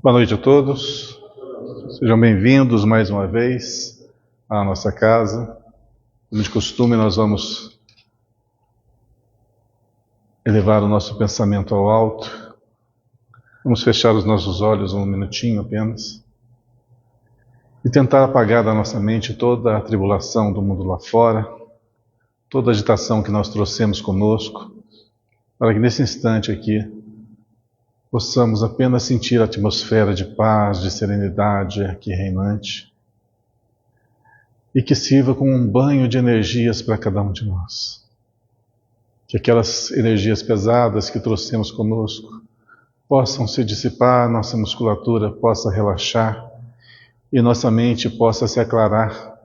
Boa noite a todos, sejam bem-vindos mais uma vez à nossa casa. Como de costume, nós vamos elevar o nosso pensamento ao alto. Vamos fechar os nossos olhos um minutinho apenas e tentar apagar da nossa mente toda a tribulação do mundo lá fora, toda a agitação que nós trouxemos conosco, para que nesse instante aqui possamos apenas sentir a atmosfera de paz, de serenidade aqui reinante e que sirva como um banho de energias para cada um de nós. Que aquelas energias pesadas que trouxemos conosco possam se dissipar, nossa musculatura possa relaxar e nossa mente possa se aclarar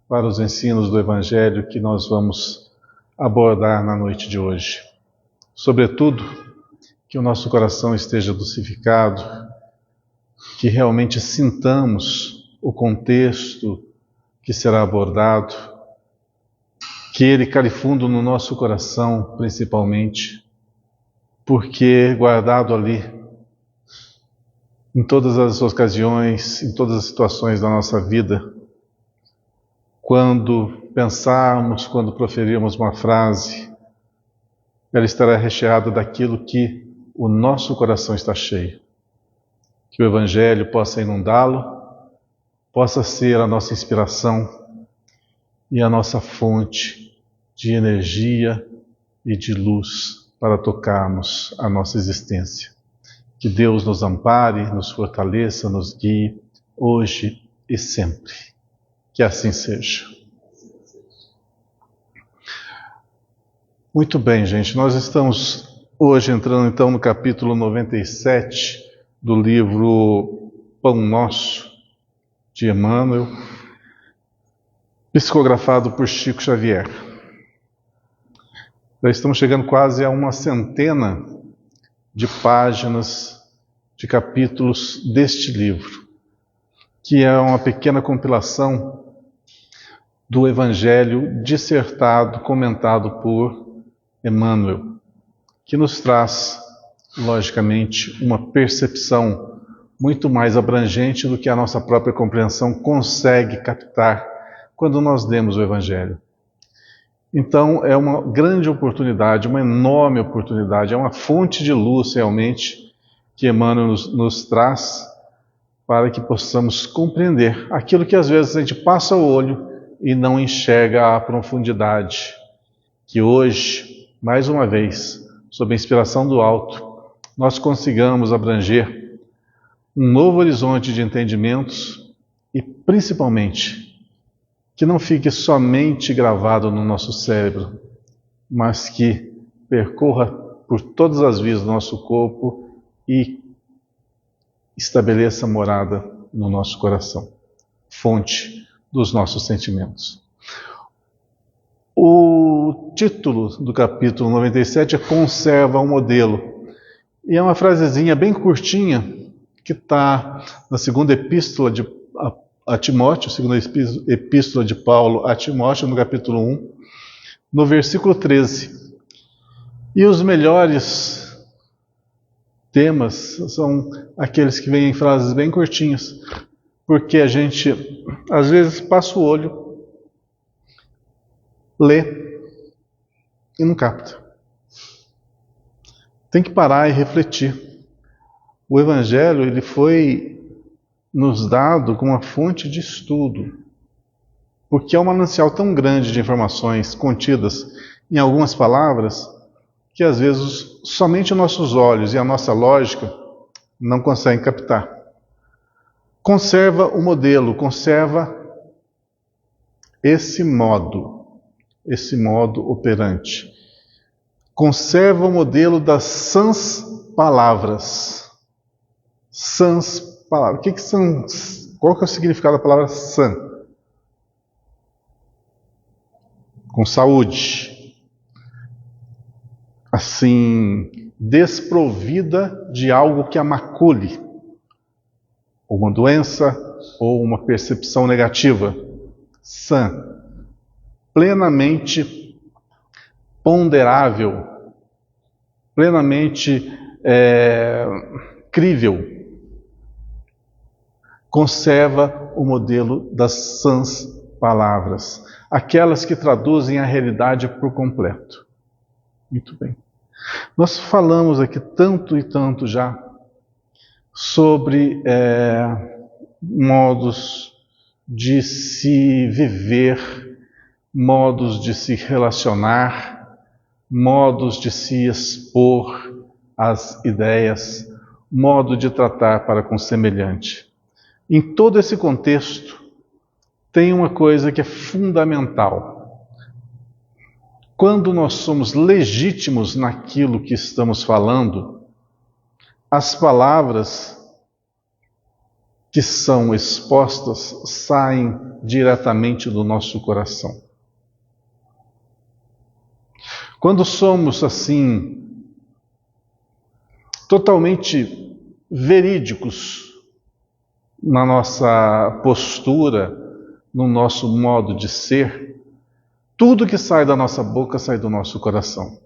para os ensinos do Evangelho que nós vamos abordar na noite de hoje. Sobretudo, que o nosso coração esteja dulcificado, que realmente sintamos o contexto que será abordado, que ele cale fundo no nosso coração, principalmente, porque guardado ali, em todas as ocasiões, em todas as situações da nossa vida, quando pensarmos, quando proferirmos uma frase, ela estará recheada daquilo que o nosso coração está cheio. Que o Evangelho possa inundá-lo, possa ser a nossa inspiração e a nossa fonte de energia e de luz para tocarmos a nossa existência. Que Deus nos ampare, nos fortaleça, nos guie, hoje e sempre. Que assim seja. Muito bem, gente, nós estamos hoje entrando então no capítulo 97 do livro Pão Nosso, de Emmanuel, psicografado por Chico Xavier. Já estamos chegando quase a uma centena de páginas, de capítulos deste livro, que é uma pequena compilação do Evangelho dissertado, comentado por Emmanuel, que nos traz, logicamente, uma percepção muito mais abrangente do que a nossa própria compreensão consegue captar quando nós lemos o Evangelho. Então, é uma grande oportunidade, uma enorme oportunidade, é uma fonte de luz, realmente, que Emmanuel nos traz para que possamos compreender aquilo que às vezes a gente passa o olho e não enxerga a profundidade, que hoje, mais uma vez, sob a inspiração do alto, nós consigamos abranger um novo horizonte de entendimentos e, principalmente, que não fique somente gravado no nosso cérebro, mas que percorra por todas as vias do nosso corpo e estabeleça morada no nosso coração, fonte dos nossos sentimentos. O título do capítulo 97 é Conserva o Modelo. E é uma frasezinha bem curtinha que está na segunda epístola a Timóteo, segunda epístola de Paulo a Timóteo, no capítulo 1, no versículo 13. E os melhores temas são aqueles que vêm em frases bem curtinhas, porque a gente, às vezes, passa o olho, lê e não capta. Tem que parar e refletir. O Evangelho ele foi nos dado como uma fonte de estudo, porque é um manancial tão grande de informações contidas em algumas palavras que às vezes somente nossos olhos e a nossa lógica não conseguem captar. Conserva o modelo, conserva esse modo operante. Conserva o modelo das sãs palavras. Sãs palavras. O que são? Qual que é o significado da palavra sã? Com saúde. Assim, desprovida de algo que a macule. Ou uma doença, ou uma percepção negativa. Sã. Plenamente ponderável, plenamente crível, conserva o modelo das sãs palavras, aquelas que traduzem a realidade por completo. Muito bem. Nós falamos aqui tanto e tanto já sobre modos de se viver, modos de se relacionar, modos de se expor às ideias, modo de tratar para com o semelhante. Em todo esse contexto, tem uma coisa que é fundamental. Quando nós somos legítimos naquilo que estamos falando, as palavras que são expostas saem diretamente do nosso coração. Quando somos assim, totalmente verídicos na nossa postura, no nosso modo de ser, tudo que sai da nossa boca sai do nosso coração.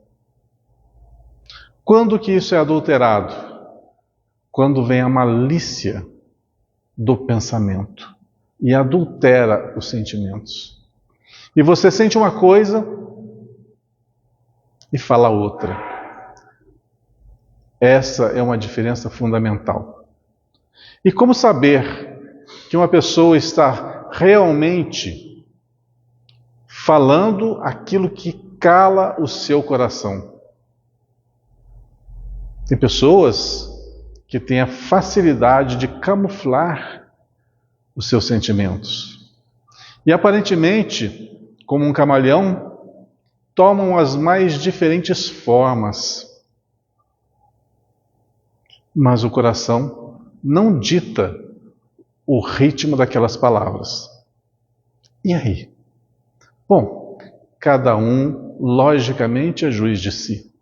Quando que isso é adulterado? Quando vem a malícia do pensamento e adultera os sentimentos. E você sente uma coisa e fala outra. Essa é uma diferença fundamental. E como saber que uma pessoa está realmente falando aquilo que cala o seu coração? Tem pessoas que têm a facilidade de camuflar os seus sentimentos. E aparentemente, como um camaleão, tomam as mais diferentes formas. Mas o coração não dita o ritmo daquelas palavras. E aí? Bom, cada um, logicamente, é juiz de si.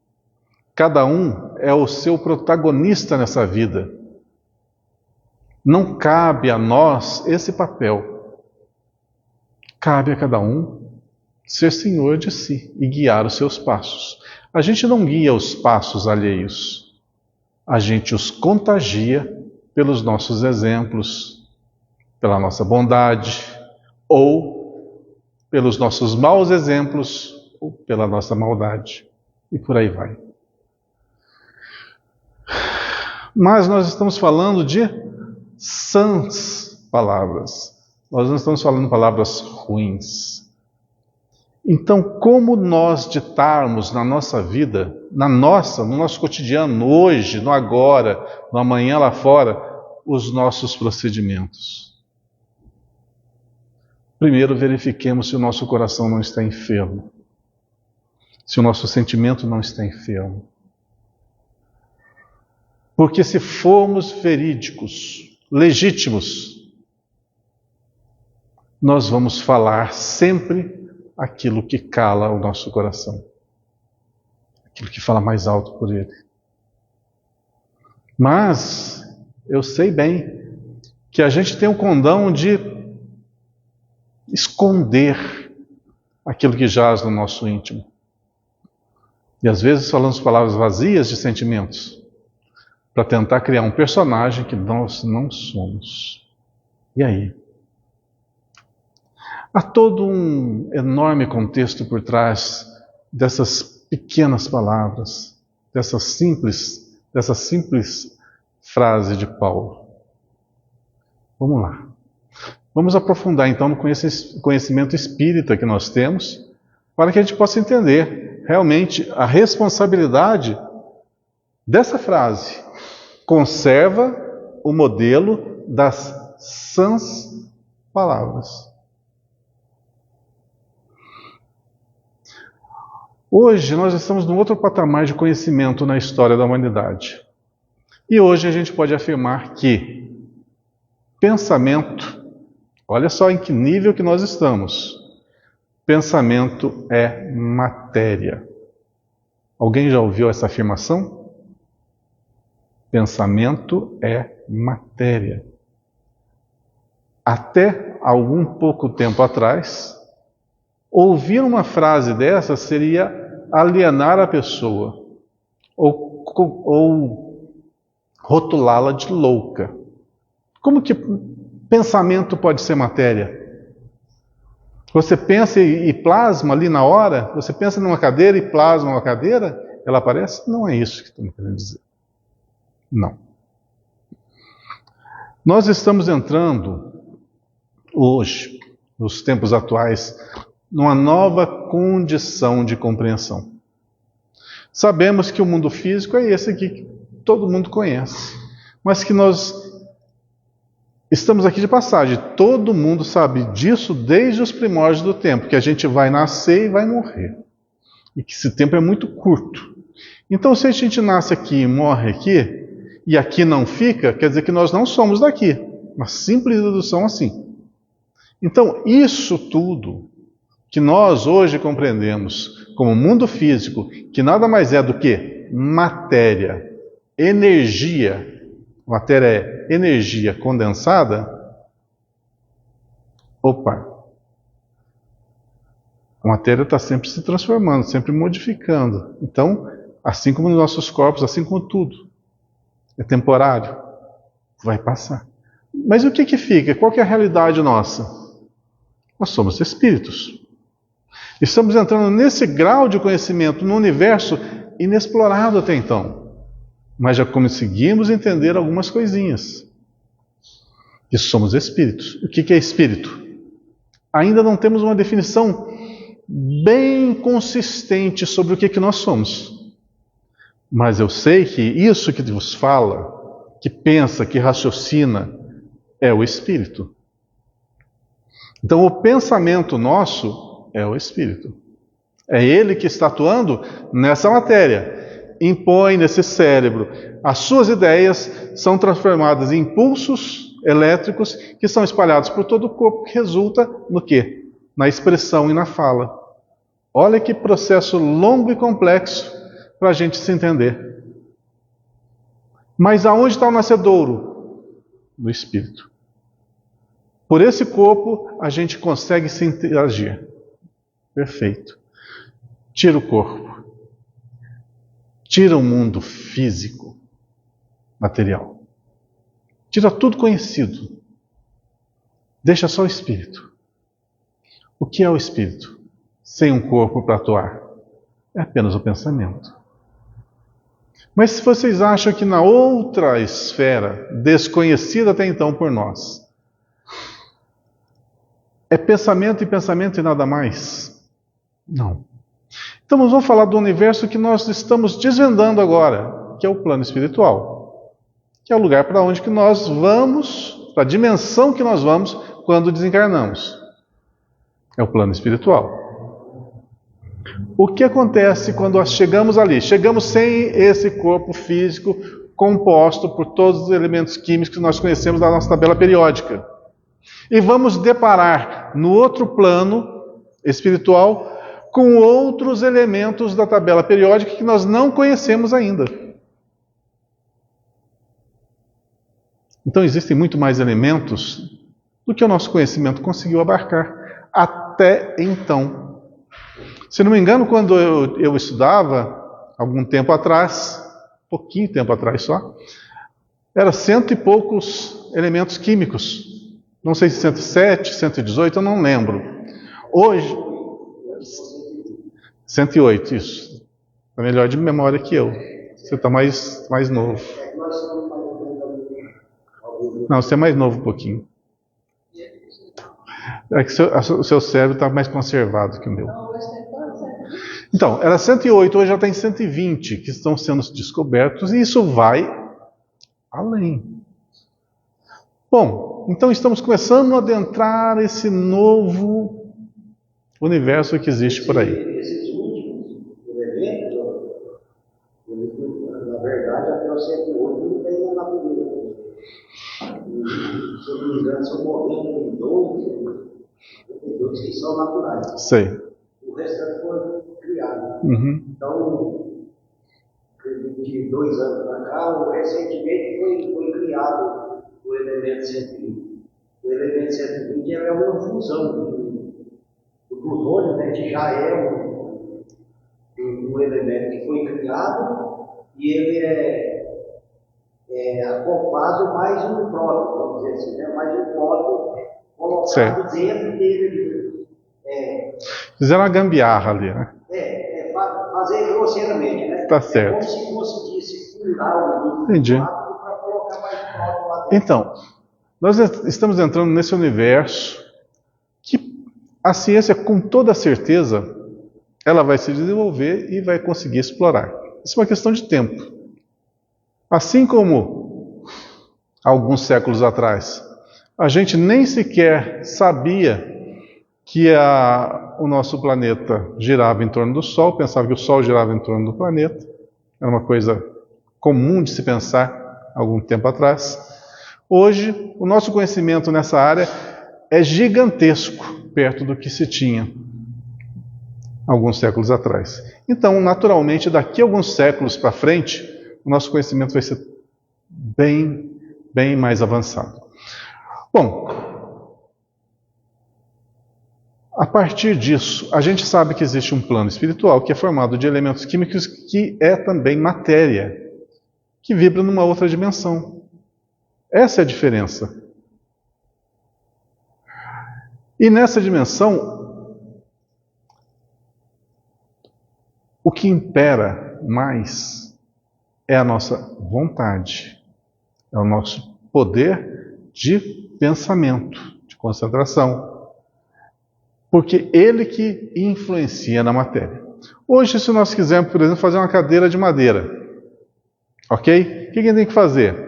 Cada um é o seu protagonista nessa vida. Não cabe a nós esse papel. Cabe a cada um ser senhor de si e guiar os seus passos. A gente não guia os passos alheios. A gente os contagia pelos nossos exemplos, pela nossa bondade, ou pelos nossos maus exemplos, ou pela nossa maldade. E por aí vai. Mas nós estamos falando de sãs palavras. Nós não estamos falando palavras ruins. Então, como nós ditarmos na nossa vida, no nosso cotidiano, no hoje, no agora, no amanhã lá fora, os nossos procedimentos? Primeiro, verifiquemos se o nosso coração não está enfermo, se o nosso sentimento não está enfermo. Porque se formos verídicos, legítimos, nós vamos falar sempre aquilo que cala o nosso coração, aquilo que fala mais alto por ele. Mas eu sei bem que a gente tem o condão de esconder aquilo que jaz no nosso íntimo. E às vezes falamos palavras vazias de sentimentos, para tentar criar um personagem que nós não somos. E aí? Há todo um enorme contexto por trás dessas pequenas palavras, dessa simples frase de Paulo. Vamos lá. Vamos aprofundar então no conhecimento espírita que nós temos, para que a gente possa entender realmente a responsabilidade dessa frase. Conserva o modelo das sãs palavras. Hoje nós estamos num outro patamar de conhecimento na história da humanidade. E hoje a gente pode afirmar que pensamento, olha só em que nível que nós estamos. Pensamento é matéria. Alguém já ouviu essa afirmação? Pensamento é matéria. Até algum pouco tempo atrás, ouvir uma frase dessa seria alienar a pessoa ou rotulá-la de louca. Como que Pensamento pode ser matéria. Você pensa e plasma ali na hora, você pensa numa cadeira e plasma uma cadeira, ela aparece? Não é isso que estamos querendo dizer. Não. Nós estamos entrando hoje, nos tempos atuais, numa nova condição de compreensão. Sabemos que o mundo físico é esse aqui que todo mundo conhece, mas que nós estamos aqui de passagem. Todo mundo sabe disso desde os primórdios do tempo, que a gente vai nascer e vai morrer. E que esse tempo é muito curto. Então, se a gente nasce aqui e morre aqui, e aqui não fica, quer dizer que nós não somos daqui. Uma simples dedução assim. Então, isso tudo que nós hoje compreendemos como mundo físico, que nada mais é do que matéria, energia. Matéria é energia condensada. Opa! A matéria está sempre se transformando, sempre modificando. Então, assim como nos nossos corpos, assim como tudo, é temporário, vai passar. Mas o que fica? Qual que é a realidade nossa? Nós somos espíritos. Estamos entrando nesse grau de conhecimento no universo inexplorado até então. Mas já conseguimos entender algumas coisinhas. Que somos espíritos. O que é espírito? Ainda não temos uma definição bem consistente sobre o que nós somos. Mas eu sei que isso que vos fala, que pensa, que raciocina, é o espírito. Então o pensamento nosso é o espírito. É ele que está atuando nessa matéria. Impõe nesse cérebro. As suas ideias são transformadas em impulsos elétricos que são espalhados por todo o corpo, que resulta no quê? Na expressão e na fala. Olha que processo longo e complexo para a gente se entender. Mas aonde está o nascedouro? No espírito. Por esse corpo a gente consegue se interagir. Perfeito. Tira o corpo. Tira o mundo físico, material. Tira tudo conhecido. Deixa só o espírito. O que é o espírito? Sem um corpo para atuar. É apenas o pensamento. Mas se vocês acham que na outra esfera, desconhecida até então por nós, é pensamento e nada mais? Não. Então nós vamos falar do universo que nós estamos desvendando agora, que é o plano espiritual. Que é o lugar para onde que nós vamos, para a dimensão que nós vamos quando desencarnamos. É o plano espiritual. O que acontece quando nós chegamos ali? Chegamos sem esse corpo físico composto por todos os elementos químicos que nós conhecemos da nossa tabela periódica. E vamos deparar no outro plano espiritual com outros elementos da tabela periódica que nós não conhecemos ainda. Então existem muito mais elementos do que o nosso conhecimento conseguiu abarcar até então. Se não me engano, quando eu estudava, algum tempo atrás, pouquinho tempo atrás só, era 100 e poucos elementos químicos. Não sei se 107, 118, eu não lembro. Hoje, 108, isso. Está melhor de memória que eu. Você está mais novo. Não, você é mais novo um pouquinho. É que o seu cérebro está mais conservado que o meu. Então, era 108, hoje já está em 120, que estão sendo descobertos, e isso vai além. Bom, então estamos começando a adentrar esse novo universo que existe por aí. Esses últimos elementos, na verdade, até o 108 não tem na natureza. Se eu não me engano, são 92 que são naturais. Sei. O restante foi criado. Uhum. Então, de 2 anos para cá, recentemente foi criado o elemento 120. O elemento 120 é uma fusão do plutônio, né, que já é um elemento que foi criado, e ele é acoplado mais um próton, vamos dizer assim, né? Mais um próton colocado dentro dele. Fizeram uma gambiarra ali, né? Fazer grosseiramente, né? Tá certo. Como se conseguisse furar o Entendi. para colocar mais próton lá dentro. Então, nós estamos entrando nesse universo que a ciência, com toda certeza, ela vai se desenvolver e vai conseguir explorar. Isso é uma questão de tempo. Assim como alguns séculos atrás, a gente nem sequer sabia que o nosso planeta girava em torno do Sol, pensava que o Sol girava em torno do planeta. Era uma coisa comum de se pensar algum tempo atrás. Hoje, o nosso conhecimento nessa área é gigantesco perto do que se tinha alguns séculos atrás. Então, naturalmente, daqui a alguns séculos para frente, o nosso conhecimento vai ser bem mais avançado. Bom, a partir disso, a gente sabe que existe um plano espiritual que é formado de elementos químicos que é também matéria, que vibra numa outra dimensão. Essa é a diferença. E nessa dimensão, o que impera mais é a nossa vontade, é o nosso poder de pensamento, de concentração, porque ele que influencia na matéria. Hoje, se nós quisermos, por exemplo, fazer uma cadeira de madeira, ok? O que a gente tem que fazer?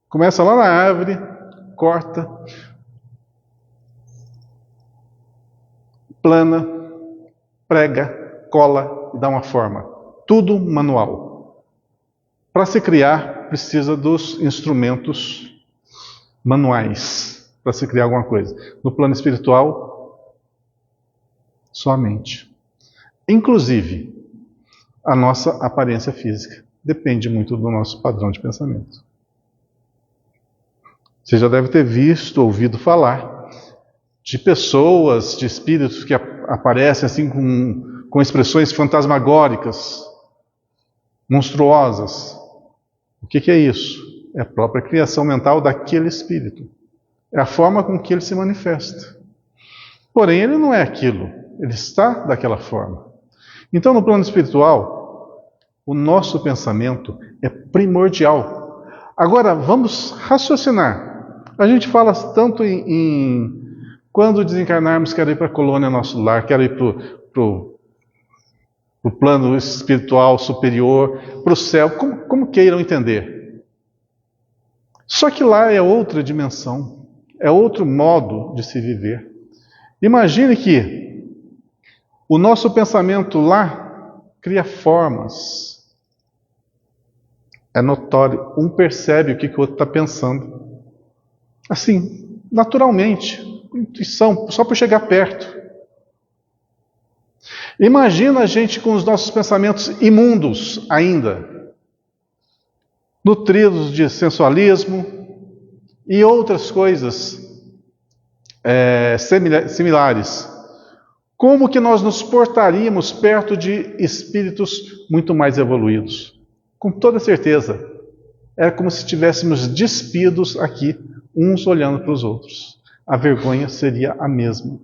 Começa lá na árvore, corta, plana, prega, cola e dá uma forma. Tudo manual. Para se criar, precisa dos instrumentos manuais para se criar alguma coisa. No plano espiritual, só a mente. Inclusive, a nossa aparência física depende muito do nosso padrão de pensamento. Você já deve ter visto, ouvido falar de pessoas, de espíritos que aparecem assim com expressões fantasmagóricas, monstruosas. O que é isso? É a própria criação mental daquele espírito. É a forma com que ele se manifesta. Porém, ele não é aquilo. Ele está daquela forma. Então, no plano espiritual, o nosso pensamento é primordial. Agora, vamos raciocinar. A gente fala tanto em quando desencarnarmos, quero ir para a colônia nosso lar, quero ir para o plano espiritual superior, para o céu, como queiram entender. Só que lá é outra dimensão, é outro modo de se viver. Imagine que o nosso pensamento lá cria formas. É notório, um percebe o que o outro está pensando. Assim, naturalmente, intuição, só por chegar perto. Imagina a gente com os nossos pensamentos imundos ainda, nutridos de sensualismo e outras coisas similares. Como que nós nos portaríamos perto de espíritos muito mais evoluídos? Com toda certeza, é como se estivéssemos despidos aqui, uns olhando para os outros. A vergonha seria a mesma.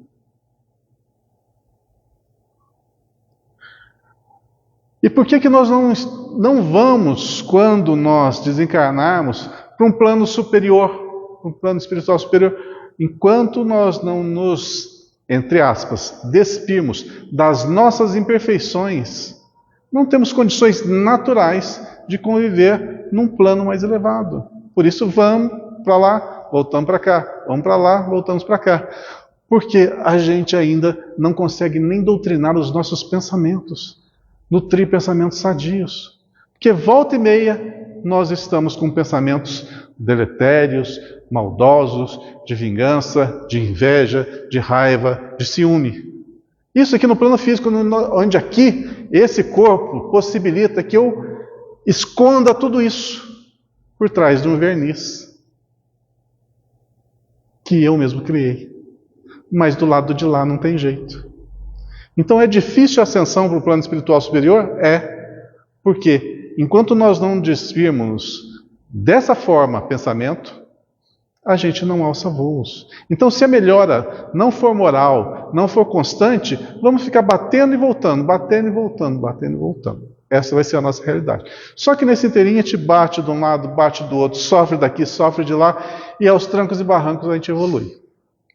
E por que nós não vamos, quando nós desencarnarmos, para um plano superior, um plano espiritual superior, enquanto nós não nos, entre aspas, despirmos das nossas imperfeições, não temos condições naturais de conviver num plano mais elevado. Por isso vamos para lá, voltamos para cá, vamos para lá, voltamos para cá. Porque a gente ainda não consegue nem doutrinar os nossos pensamentos, nutrir pensamentos sadios. Porque volta e meia nós estamos com pensamentos deletérios, maldosos, de vingança, de inveja, de raiva, de ciúme. Isso aqui no plano físico, onde aqui esse corpo possibilita que eu esconda tudo isso por trás de um verniz que eu mesmo criei. Mas do lado de lá não tem jeito. Então é difícil a ascensão para o plano espiritual superior? É. Porque enquanto nós não despirmos dessa forma, pensamento, a gente não alça voos. Então, se a melhora não for moral, não for constante, vamos ficar batendo e voltando, batendo e voltando, batendo e voltando. Essa vai ser a nossa realidade. Só que nesse inteirinho a gente bate de um lado, bate do outro, sofre daqui, sofre de lá, e aos trancos e barrancos a gente evolui.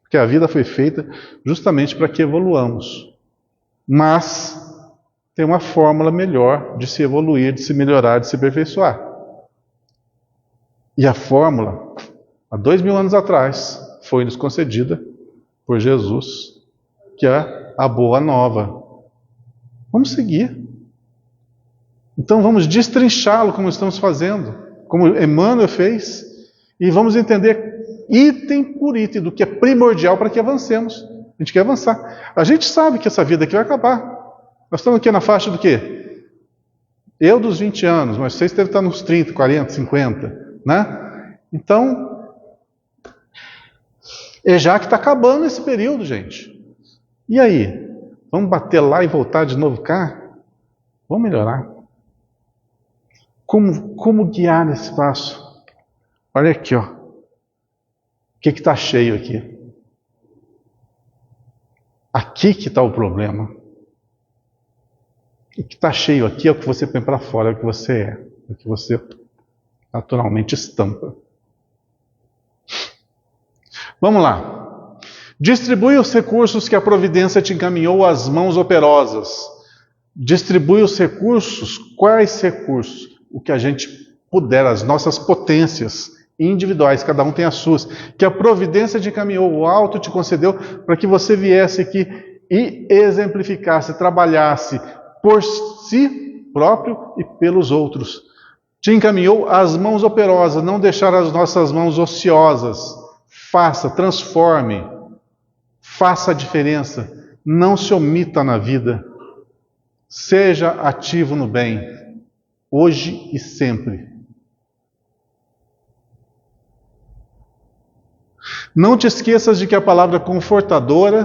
Porque a vida foi feita justamente para que evoluamos. Mas tem uma fórmula melhor de se evoluir, de se melhorar, de se aperfeiçoar. E a fórmula, há 2000 anos atrás, foi nos concedida por Jesus, que é a boa nova. Vamos seguir. Então vamos destrinchá-lo como estamos fazendo, como Emmanuel fez, e vamos entender item por item do que é primordial para que avancemos. A gente quer avançar. A gente sabe que essa vida aqui vai acabar. Nós estamos aqui na faixa do quê? Eu dos 20 anos, mas vocês devem estar nos 30, 40, 50, né? Então, é já que está acabando esse período, gente. E aí? Vamos bater lá e voltar de novo cá? Vamos melhorar. Como guiar esse passo? Olha aqui, ó. O que está cheio aqui? Aqui que está o problema. O que está cheio aqui é o que você põe para fora, é o que você é, é o que você naturalmente estampa. Vamos lá. Distribui os recursos que a providência te encaminhou às mãos operosas. Distribui os recursos. Quais recursos? O que a gente puder, as nossas potências individuais, cada um tem as suas, que a providência te encaminhou, o alto te concedeu para que você viesse aqui e exemplificasse, trabalhasse por si próprio e pelos outros. Te encaminhou às mãos operosas, não deixar as nossas mãos ociosas. Faça, transforme, faça a diferença, não se omita na vida. Seja ativo no bem, hoje e sempre. Não te esqueças de que a palavra confortadora,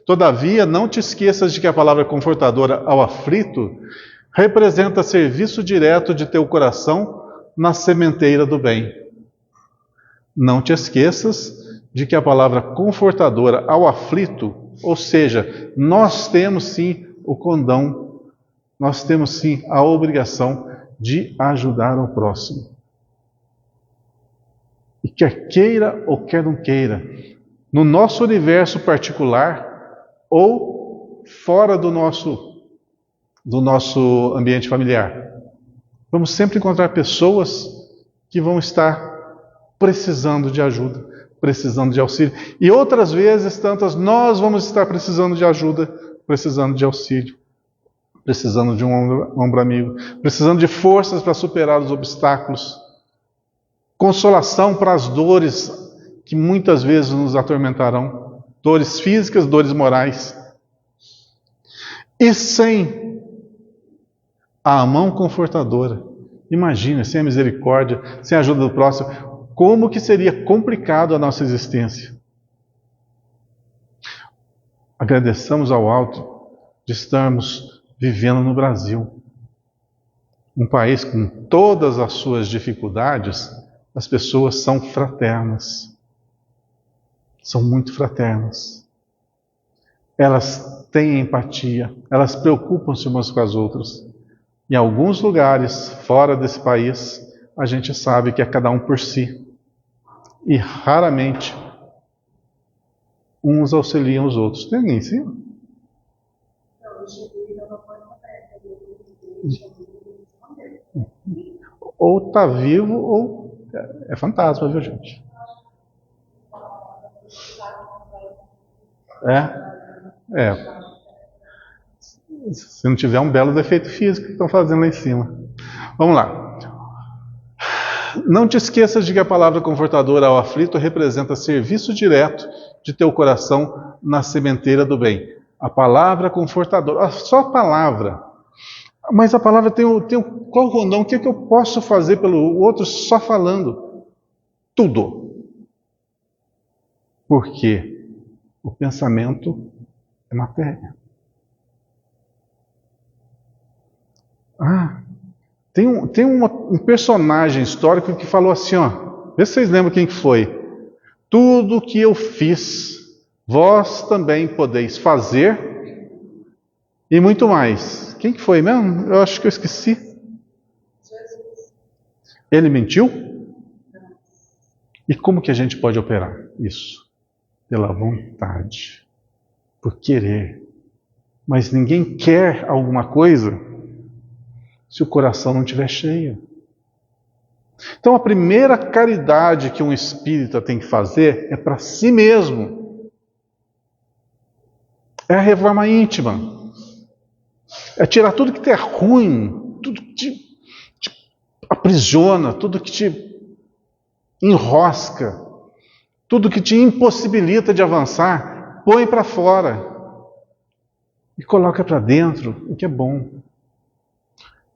todavia, não te esqueças de que a palavra confortadora ao aflito representa serviço direto de teu coração na sementeira do bem. Não te esqueças de que a palavra confortadora ao aflito, ou seja, nós temos sim o condão, nós temos sim a obrigação de ajudar o próximo. E quer queira ou quer não queira, no nosso universo particular ou fora do nosso ambiente familiar, vamos sempre encontrar pessoas que vão estar precisando de ajuda, precisando de auxílio. E outras vezes, tantas, nós vamos estar precisando de ajuda, precisando de auxílio, precisando de um ombro amigo, precisando de forças para superar os obstáculos, consolação para as dores que muitas vezes nos atormentarão, dores físicas, dores morais. E sem a mão confortadora, imagina, sem a misericórdia, sem a ajuda do próximo, como que seria complicado a nossa existência. Agradeçamos ao alto de estarmos vivendo no Brasil, um país com todas as suas dificuldades. As pessoas são fraternas, são muito fraternas. Elas têm empatia, elas preocupam-se umas com as outras. Em alguns lugares fora desse país, a gente sabe que é cada um por si. E raramente uns auxiliam os outros. Tem alguém em cima? Ou está vivo ou é fantasma, viu, gente? Se não tiver um belo defeito físico que estão fazendo lá em cima. Vamos lá. Não te esqueças de que a palavra confortadora ao aflito representa serviço direto de teu coração na sementeira do bem. A palavra confortadora, só a palavra. Mas a palavra tem qual o condão? O que eu posso fazer pelo outro só falando? Tudo. Porque o pensamento é matéria. Tem um personagem histórico que falou assim, ó, vê se vocês lembram quem que foi. Tudo que eu fiz, vós também podeis fazer e muito mais. Quem que foi mesmo? Eu acho que eu esqueci. Ele mentiu? E como que a gente pode operar isso? Pela vontade, por querer. Mas ninguém quer alguma coisa se o coração não estiver cheio. Então a primeira caridade que um espírita tem que fazer é para si mesmo. É a reforma íntima. É tirar tudo que é ruim, tudo que te aprisiona, tudo que te enrosca, tudo que te impossibilita de avançar, põe para fora e coloca para dentro o que é bom.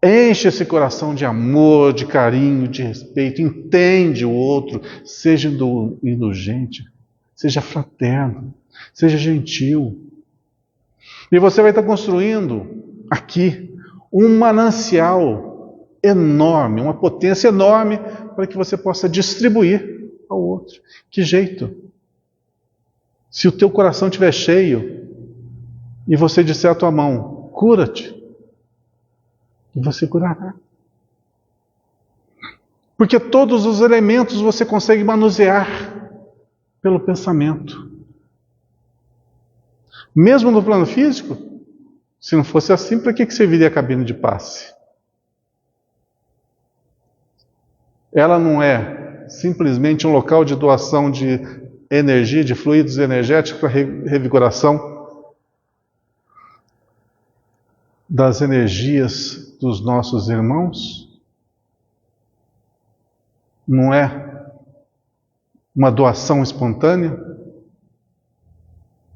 Enche esse coração de amor, de carinho, de respeito, entende o outro, seja indulgente, seja fraterno, seja gentil. E você vai estar construindo aqui um manancial enorme, uma potência enorme para que você possa distribuir ao outro. Que jeito? Se o teu coração estiver cheio e você disser à tua mão, cura-te, e você curará. Porque todos os elementos você consegue manusear pelo pensamento. Mesmo no plano físico, se não fosse assim, para que serviria a cabine de passe? Ela não é simplesmente um local de doação de energia, de fluidos energéticos para revigoração das energias dos nossos irmãos? Não é uma doação espontânea?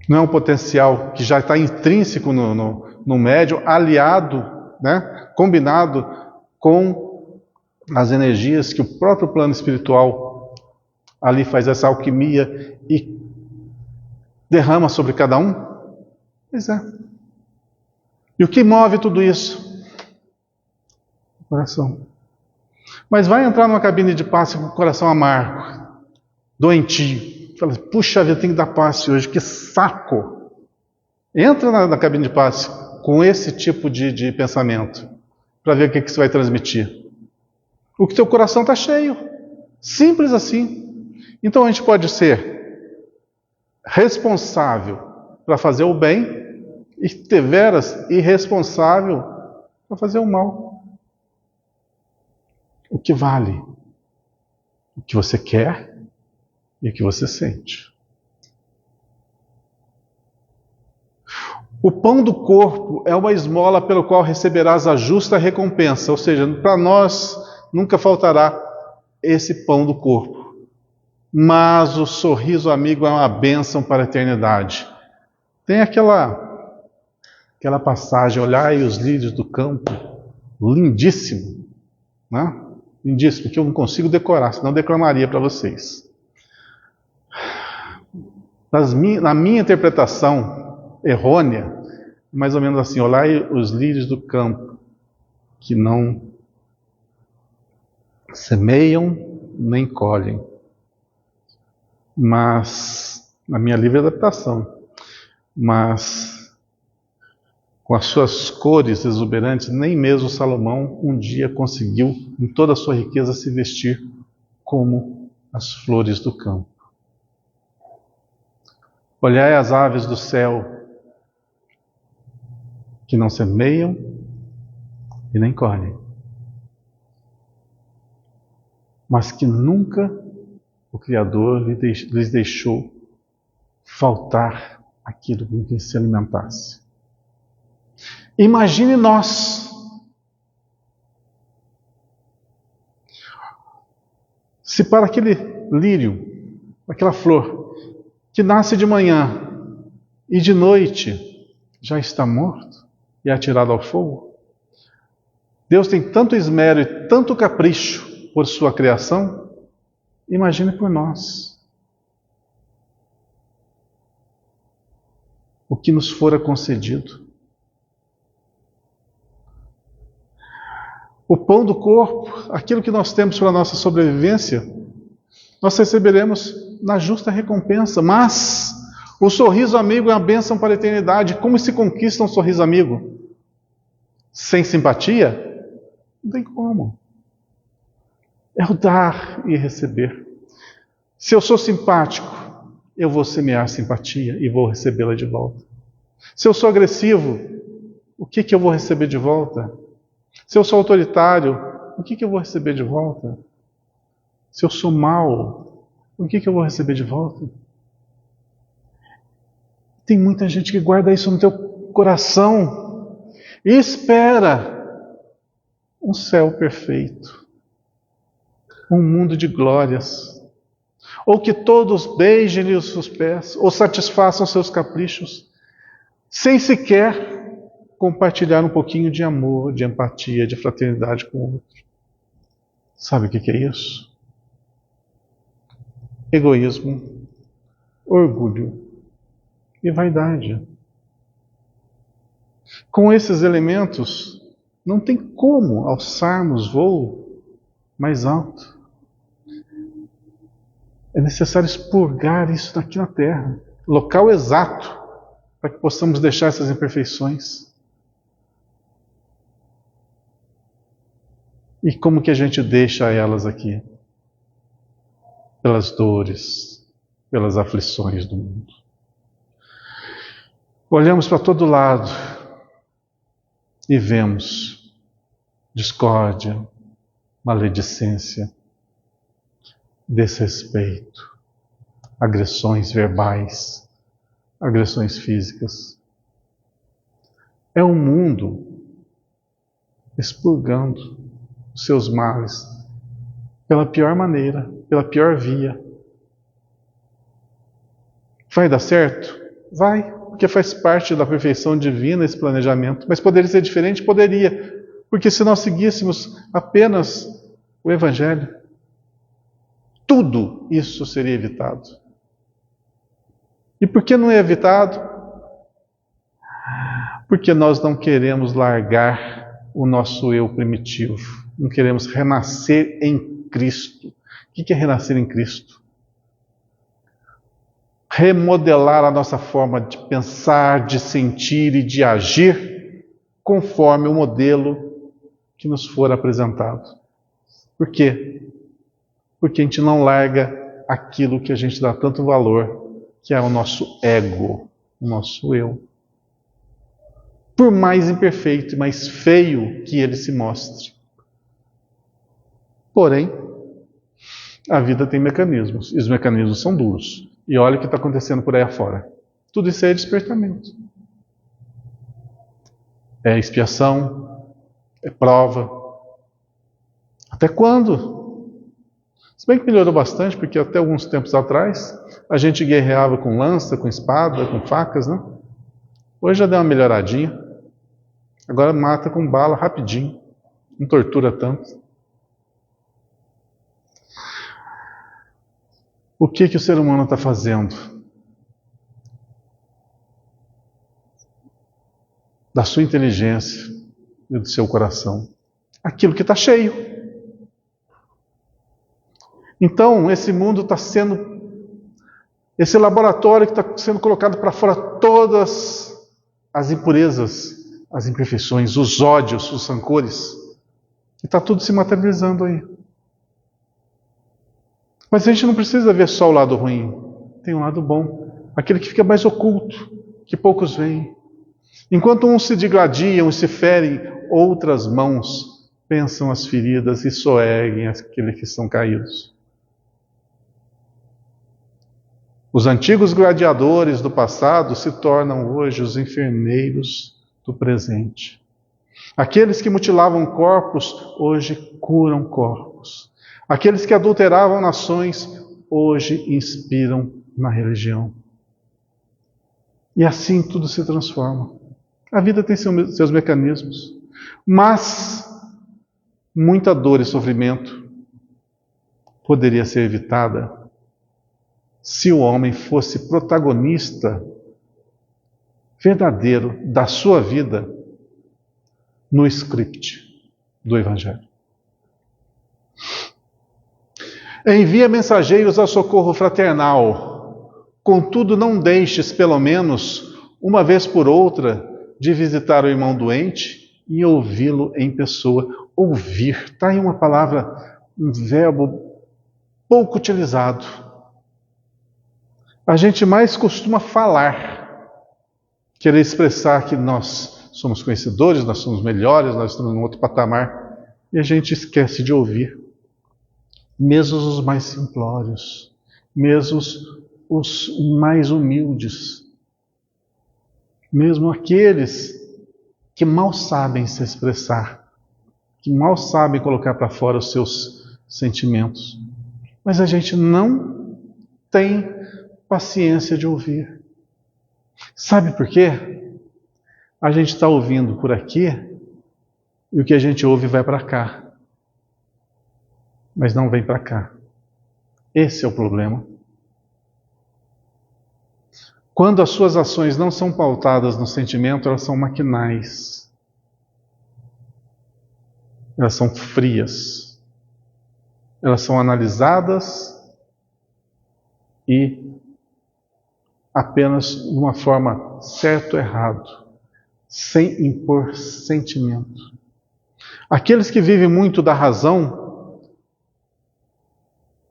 Não é um potencial que já está intrínseco no médium, aliado, né, combinado com as energias que o próprio plano espiritual ali faz essa alquimia e derrama sobre cada um? Pois é. E o que move tudo isso? O coração. Mas vai entrar numa cabine de passe com o coração amargo, doentio. Fala, puxa vida, tem que dar passe hoje, que saco! Entra na cabine de passe com esse tipo de pensamento, para ver o que você vai transmitir. O que teu coração está cheio. Simples assim. Então a gente pode ser responsável para fazer o bem e deveras irresponsável para fazer o mal. O que vale? O que você quer e o que você sente. O pão do corpo é uma esmola pelo qual receberás a justa recompensa. Ou seja, para nós nunca faltará esse pão do corpo. Mas o sorriso amigo é uma bênção para a eternidade. Tem aquela passagem, olhai os lírios do campo, lindíssimo, né? Lindíssimo, que eu não consigo decorar, senão eu declamaria para vocês. Na minha interpretação errônea, mais ou menos assim, olhai os lírios do campo, que não semeiam nem colhem, mas, na minha livre adaptação, mas com as suas cores exuberantes, nem mesmo Salomão um dia conseguiu, em toda a sua riqueza, se vestir como as flores do campo. Olhai as aves do céu, que não semeiam e nem colhem, mas que nunca o Criador lhes deixou faltar aquilo com que se alimentasse. Imagine nós. Se para aquele lírio, aquela flor, que nasce de manhã e de noite já está morto e atirado ao fogo, Deus tem tanto esmero e tanto capricho por sua criação, imagine por nós. O que nos fora concedido. o pão do corpo, aquilo que nós temos para a nossa sobrevivência, nós receberemos na justa recompensa. Mas o sorriso amigo é uma bênção para a eternidade. Como se conquista um sorriso amigo? Sem simpatia? Não tem como. É o dar e receber. Se eu sou simpático, eu vou semear simpatia e vou recebê-la de volta. Se eu sou agressivo, o que eu vou receber de volta? Se eu sou autoritário, o que eu vou receber de volta? Se eu sou mau, o que eu vou receber de volta? Tem muita gente que guarda isso no teu coração e espera um céu perfeito, um mundo de glórias, ou que todos beijem-lhe os seus pés, ou satisfaçam seus caprichos, sem sequer compartilhar um pouquinho de amor, de empatia, de fraternidade com o outro. Sabe o que é isso? Egoísmo, orgulho e vaidade. Com esses elementos, não tem como alçarmos voo mais alto. É necessário expurgar isso daqui na terra, local exato, para que possamos deixar essas imperfeições. E como que a gente deixa elas aqui? Pelas dores, pelas aflições do mundo. Olhamos para todo lado e vemos discórdia, maledicência, desrespeito, agressões verbais, agressões físicas. É um mundo expurgando os seus males pela pior maneira, pela pior via. Vai dar certo? Vai, porque faz parte da perfeição divina esse planejamento. Mas poderia ser diferente? Poderia. Porque se nós seguíssemos apenas o Evangelho, tudo isso seria evitado. E por que não é evitado? Porque nós não queremos largar o nosso eu primitivo. Não queremos renascer em Cristo. O que é renascer em Cristo? Remodelar a nossa forma de pensar, de sentir e de agir conforme o modelo que nos for apresentado. Por quê? Porque a gente não larga aquilo que a gente dá tanto valor, que é o nosso ego, o nosso eu. Por mais imperfeito e mais feio que ele se mostre. Porém, a vida tem mecanismos, e os mecanismos são duros. E olha o que está acontecendo por aí afora. Tudo isso é despertamento. É expiação, é prova. Até quando? Se bem que melhorou bastante, porque até alguns tempos atrás, a gente guerreava com lança, com espada, com facas, né? Hoje já deu uma melhoradinha. Agora mata com bala rapidinho. Não tortura tanto. O que o ser humano está fazendo? Da sua inteligência e do seu coração. Aquilo que está cheio. Então, esse mundo está sendo... Esse laboratório que está sendo colocado para fora todas as impurezas, as imperfeições, os ódios, os rancores. E está tudo se materializando aí. Mas a gente não precisa ver só o lado ruim. Tem um lado bom. Aquele que fica mais oculto, que poucos veem. Enquanto uns se digladiam e se ferem, outras mãos pensam as feridas e soerguem aqueles que estão caídos. Os antigos gladiadores do passado se tornam hoje os enfermeiros do presente. Aqueles que mutilavam corpos, hoje curam corpos. Aqueles que adulteravam nações, hoje inspiram na religião. E assim tudo se transforma. A vida tem seus mecanismos. Mas muita dor e sofrimento poderia ser evitada se o homem fosse protagonista verdadeiro da sua vida no script, do Evangelho. Envia mensageiros ao socorro fraternal. Contudo, não deixes, pelo menos, uma vez por outra, de visitar o irmão doente e ouvi-lo em pessoa. Ouvir, está aí uma palavra, um verbo pouco utilizado. A gente mais costuma falar, querer expressar que nós somos conhecedores, nós somos melhores, nós estamos em outro patamar, e a gente esquece de ouvir. Mesmo os mais simplórios, mesmo os mais humildes, mesmo aqueles que mal sabem se expressar, que mal sabem colocar para fora os seus sentimentos. Mas a gente não tem paciência de ouvir. Sabe por quê? A gente está ouvindo por aqui e o que a gente ouve vai para cá. Mas não vem para cá. Esse é o problema. Quando as suas ações não são pautadas no sentimento, elas são maquinais. Elas são frias. Elas são analisadas e apenas de uma forma certo ou errado, sem impor sentimento. Aqueles que vivem muito da razão,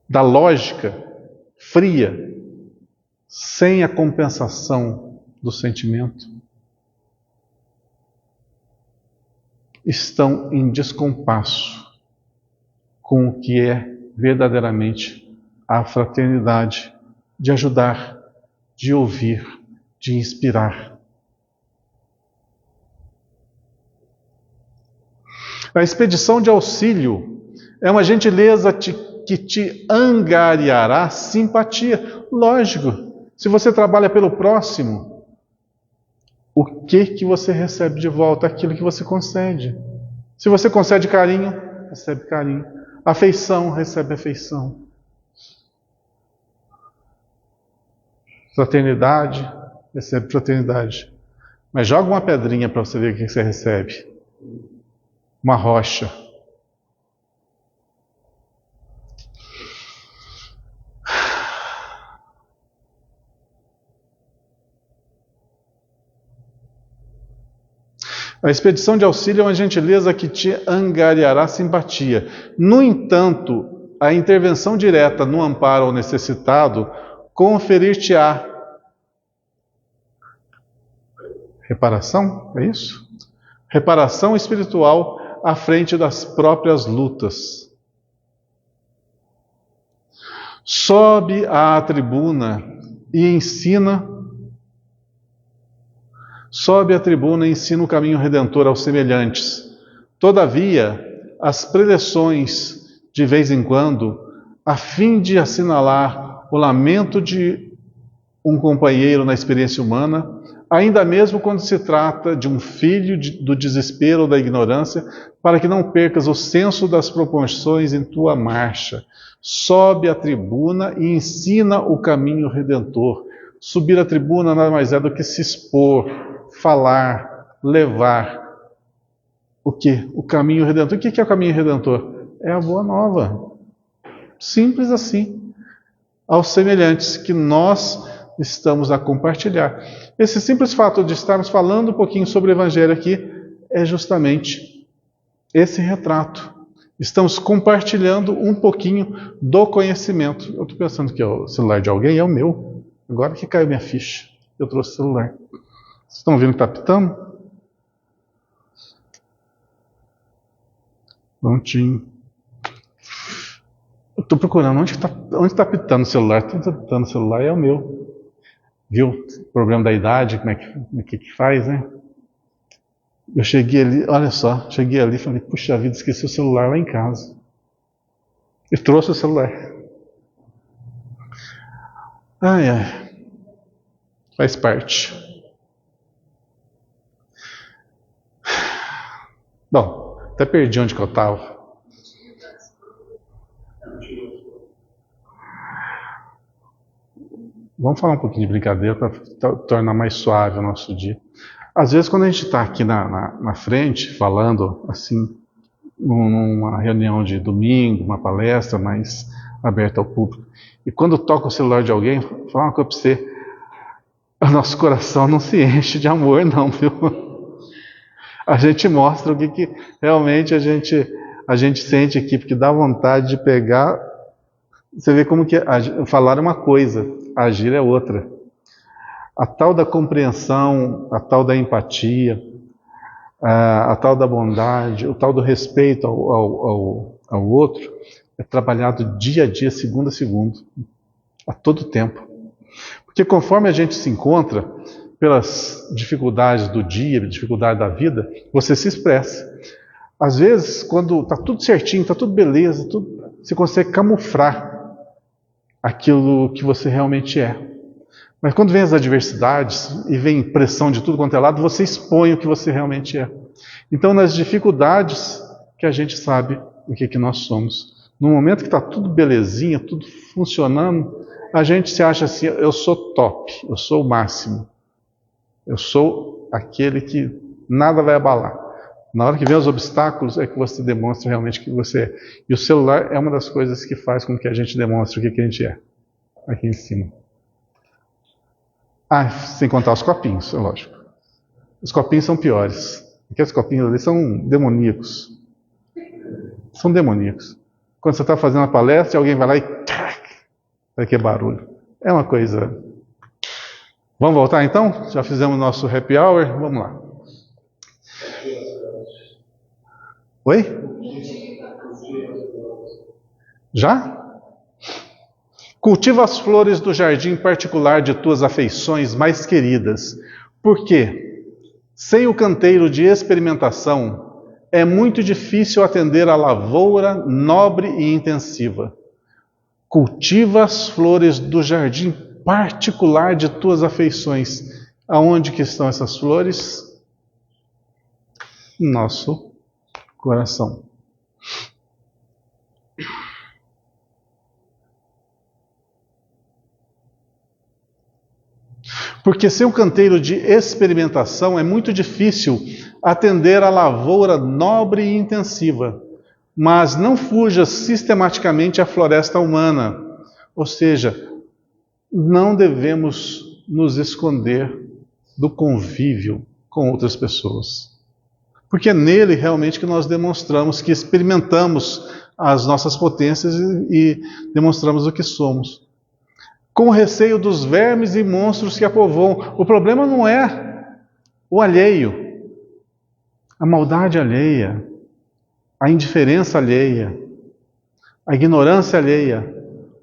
da lógica fria, sem a compensação do sentimento, estão em descompasso com o que é verdadeiramente a fraternidade, de ajudar, de ouvir, de inspirar. A expedição de auxílio é uma gentileza que te angariará simpatia. Lógico, se você trabalha pelo próximo, o que você recebe de volta? Aquilo que você concede. Se você concede carinho, recebe carinho. Afeição, recebe afeição. Fraternidade, recebe fraternidade. Mas joga uma pedrinha para você ver o que você recebe. Uma rocha. A expedição de auxílio é uma gentileza que te angariará simpatia. No entanto, a intervenção direta no amparo ao necessitado conferir-te-á reparação, é isso? Reparação espiritual à frente das próprias lutas. Sobe à tribuna e ensina o caminho redentor aos semelhantes. Todavia, as preleções, de vez em quando, a fim de assinalar o lamento de um companheiro na experiência humana, ainda mesmo quando se trata de um filho do desespero ou da ignorância, para que não percas o senso das proporções em tua marcha. Sobe à tribuna e ensina o caminho redentor. Subir à tribuna nada mais é do que se expor, falar, levar. O quê? O caminho redentor. O que é o caminho redentor? É a boa nova. Simples assim. Aos semelhantes que nós estamos a compartilhar. Esse simples fato de estarmos falando um pouquinho sobre o Evangelho aqui é justamente esse retrato. Estamos compartilhando um pouquinho do conhecimento. Eu estou pensando que o celular de alguém é o meu. Agora que caiu minha ficha. Eu trouxe o celular. Vocês estão vendo que está pitando? Prontinho. Eu estou procurando onde está pitando o celular. Está pitando o celular é o meu. Viu o problema da idade, como é que faz, né? Eu cheguei ali, olha só, cheguei ali e falei, puxa vida, esqueci o celular lá em casa. E trouxe o celular. Ai. Faz parte. Bom, até perdi onde que eu estava. Vamos falar um pouquinho de brincadeira para tornar mais suave o nosso dia. Às vezes, quando a gente está aqui na frente, falando assim, numa reunião de domingo, uma palestra mais aberta ao público. E quando toca o celular de alguém, fala uma coisa para você, o nosso coração não se enche de amor não, viu? A gente mostra o que realmente a gente sente aqui, porque dá vontade de pegar. Você vê como que falar é uma coisa, agir é outra. A tal da compreensão, a tal da empatia, a tal da bondade, o tal do respeito ao outro, é trabalhado dia a dia, segundo a segundo, a todo tempo. Porque conforme a gente se encontra, pelas dificuldades do dia, dificuldade da vida, você se expressa. Às vezes, quando está tudo certinho, está tudo beleza, você consegue camuflar aquilo que você realmente é. Mas quando vem as adversidades e vem pressão de tudo quanto é lado, você expõe o que você realmente é. Então, nas dificuldades que a gente sabe o que nós somos. No momento que está tudo belezinha, tudo funcionando, a gente se acha assim, eu sou top, eu sou o máximo. Eu sou aquele que nada vai abalar. Na hora que vem os obstáculos é que você demonstra realmente o que você é. E o celular é uma das coisas que faz com que a gente demonstre o que a gente é. Aqui em cima. Sem contar os copinhos, é lógico. Os copinhos são piores. Aqueles copinhos ali são demoníacos. São demoníacos. Quando você está fazendo a palestra, alguém vai lá e... que barulho. É uma coisa... Vamos voltar então? Já fizemos nosso happy hour? Vamos lá. Oi? Já? Cultiva as flores do jardim particular de tuas afeições mais queridas. Por quê? Sem o canteiro de experimentação, é muito difícil atender à lavoura nobre e intensiva. Cultiva as flores do jardim particular de tuas afeições. Aonde que estão essas flores? Nosso coração. Porque sem o canteiro de experimentação é muito difícil atender à lavoura nobre e intensiva. Mas não fuja sistematicamente à floresta humana. Ou seja, não devemos nos esconder do convívio com outras pessoas. Porque é nele realmente que nós demonstramos, que experimentamos as nossas potências e demonstramos o que somos. Com receio dos vermes e monstros que a povoam. O problema não é o alheio, a maldade alheia, a indiferença alheia, a ignorância alheia.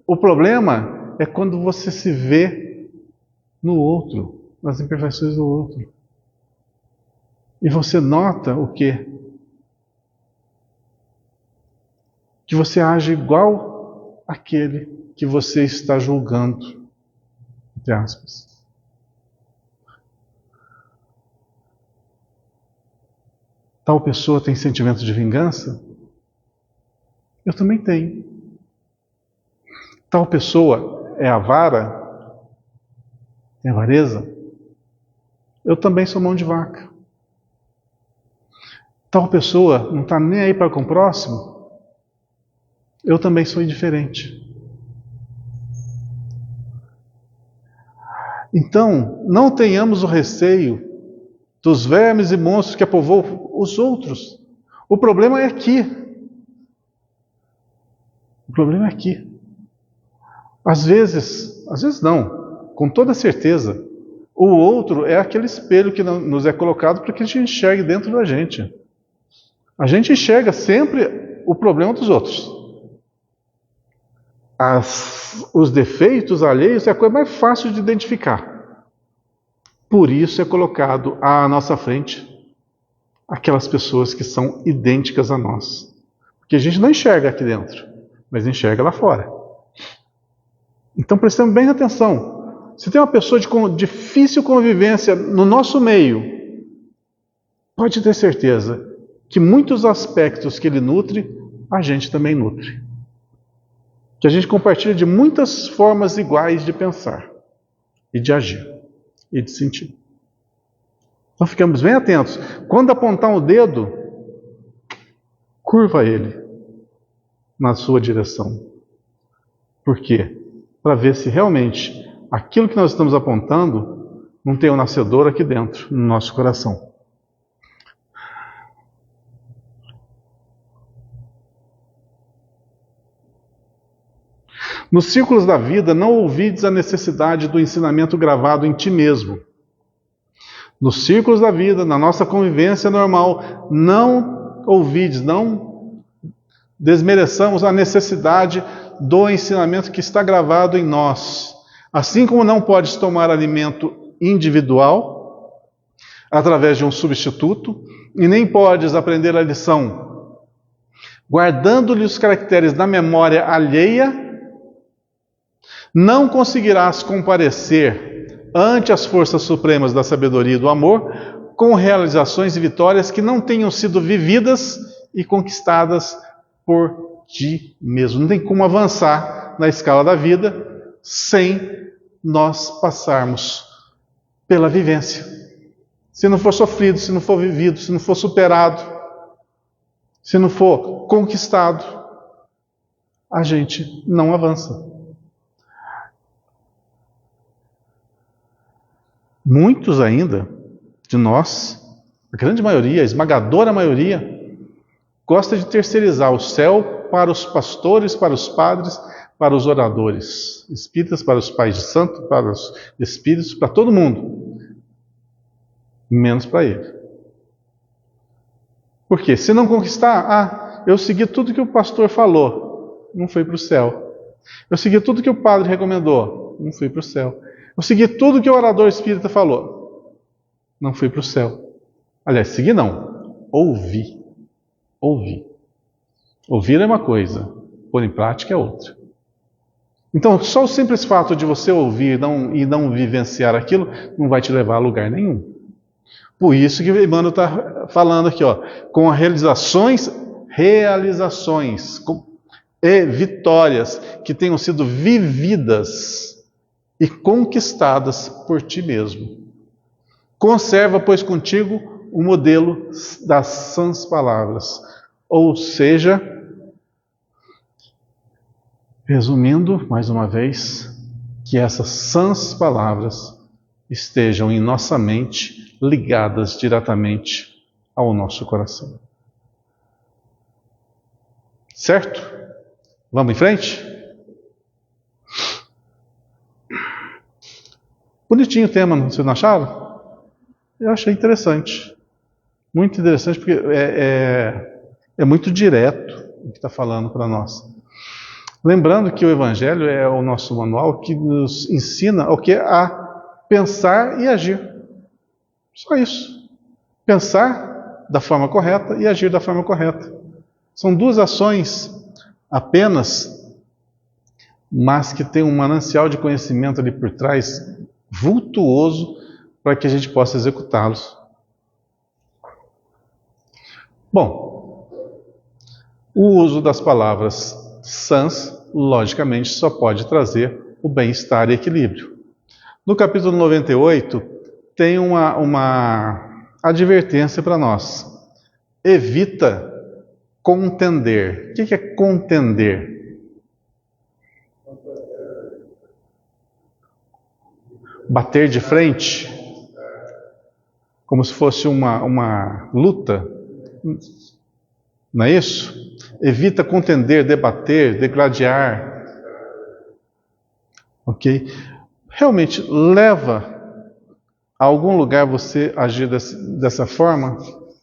O problema é quando você se vê no outro, nas imperfeições do outro. E você nota o quê? Que você age igual àquele que você está julgando, entre aspas. Tal pessoa tem sentimento de vingança? Eu também tenho. Tal pessoa é avara? Tem avareza? Eu também sou mão de vaca. Tal pessoa não está nem aí para com o próximo? Eu também sou indiferente. Então, não tenhamos o receio dos vermes e monstros que apovoam os outros. O problema é aqui. O problema é aqui. Às vezes não, com toda certeza, o outro é aquele espelho que nos é colocado para que a gente enxergue dentro da gente. A gente enxerga sempre o problema dos outros. Os defeitos alheios é a coisa mais fácil de identificar. Por isso é colocado à nossa frente aquelas pessoas que são idênticas a nós. Porque a gente não enxerga aqui dentro, mas enxerga lá fora. Então prestemos bem atenção. Se tem uma pessoa de difícil convivência no nosso meio, pode ter certeza que muitos aspectos que ele nutre, a gente também nutre. Que a gente compartilha de muitas formas iguais de pensar, e de agir, e de sentir. Então ficamos bem atentos. Quando apontar o dedo, curva ele na sua direção. Por quê? Para ver se realmente aquilo que nós estamos apontando não tem um nascedor aqui dentro, no nosso coração. Nos círculos da vida, não ouvides a necessidade do ensinamento gravado em ti mesmo. Nos círculos da vida, na nossa convivência normal, não ouvides, não desmereçamos a necessidade do ensinamento que está gravado em nós. Assim como não podes tomar alimento individual, através de um substituto, e nem podes aprender a lição, guardando-lhe os caracteres da memória alheia, não conseguirás comparecer ante as forças supremas da sabedoria e do amor com realizações e vitórias que não tenham sido vividas e conquistadas por ti mesmo. Não tem como avançar na escala da vida sem nós passarmos pela vivência. Se não for sofrido, se não for vivido, se não for superado, se não for conquistado, a gente não avança. Muitos ainda de nós, a grande maioria, a esmagadora maioria, gosta de terceirizar o céu para os pastores, para os padres, para os oradores espíritas, para os pais de santo, para os espíritos, para todo mundo, menos para ele. Por quê? Se não conquistar, eu segui tudo que o pastor falou, não fui para o céu. Eu segui tudo que o padre recomendou, não fui para o céu. Eu segui tudo que o orador espírita falou, não fui para o céu. Aliás, segui não, ouvi. Ouvi. Ouvir é uma coisa, pôr em prática é outra. Então, só o simples fato de você ouvir e não vivenciar aquilo, não vai te levar a lugar nenhum. Por isso que o Emmanuel está falando aqui, com realizações e vitórias que tenham sido vividas e conquistadas por ti mesmo. Conserva, pois, contigo o modelo das sãs palavras. Ou seja, resumindo, mais uma vez, que essas sãs palavras estejam em nossa mente, ligadas diretamente ao nosso coração. Certo? Vamos em frente? Bonitinho o tema, vocês não acharam? Eu achei interessante. Muito interessante, porque é muito direto o que está falando para nós. Lembrando que o Evangelho é o nosso manual que nos ensina o que? A pensar e agir. Só isso. Pensar da forma correta e agir da forma correta. São duas ações apenas, mas que tem um manancial de conhecimento ali por trás vultuoso para que a gente possa executá-los. Bom, o uso das palavras sãs, logicamente, só pode trazer o bem-estar e equilíbrio. No capítulo 98, tem uma advertência para nós. Evita contender. O que é contender? Bater de frente, como se fosse uma luta, não é isso? Evita contender, debater, degladiar. Ok? Realmente leva a algum lugar você agir dessa forma? O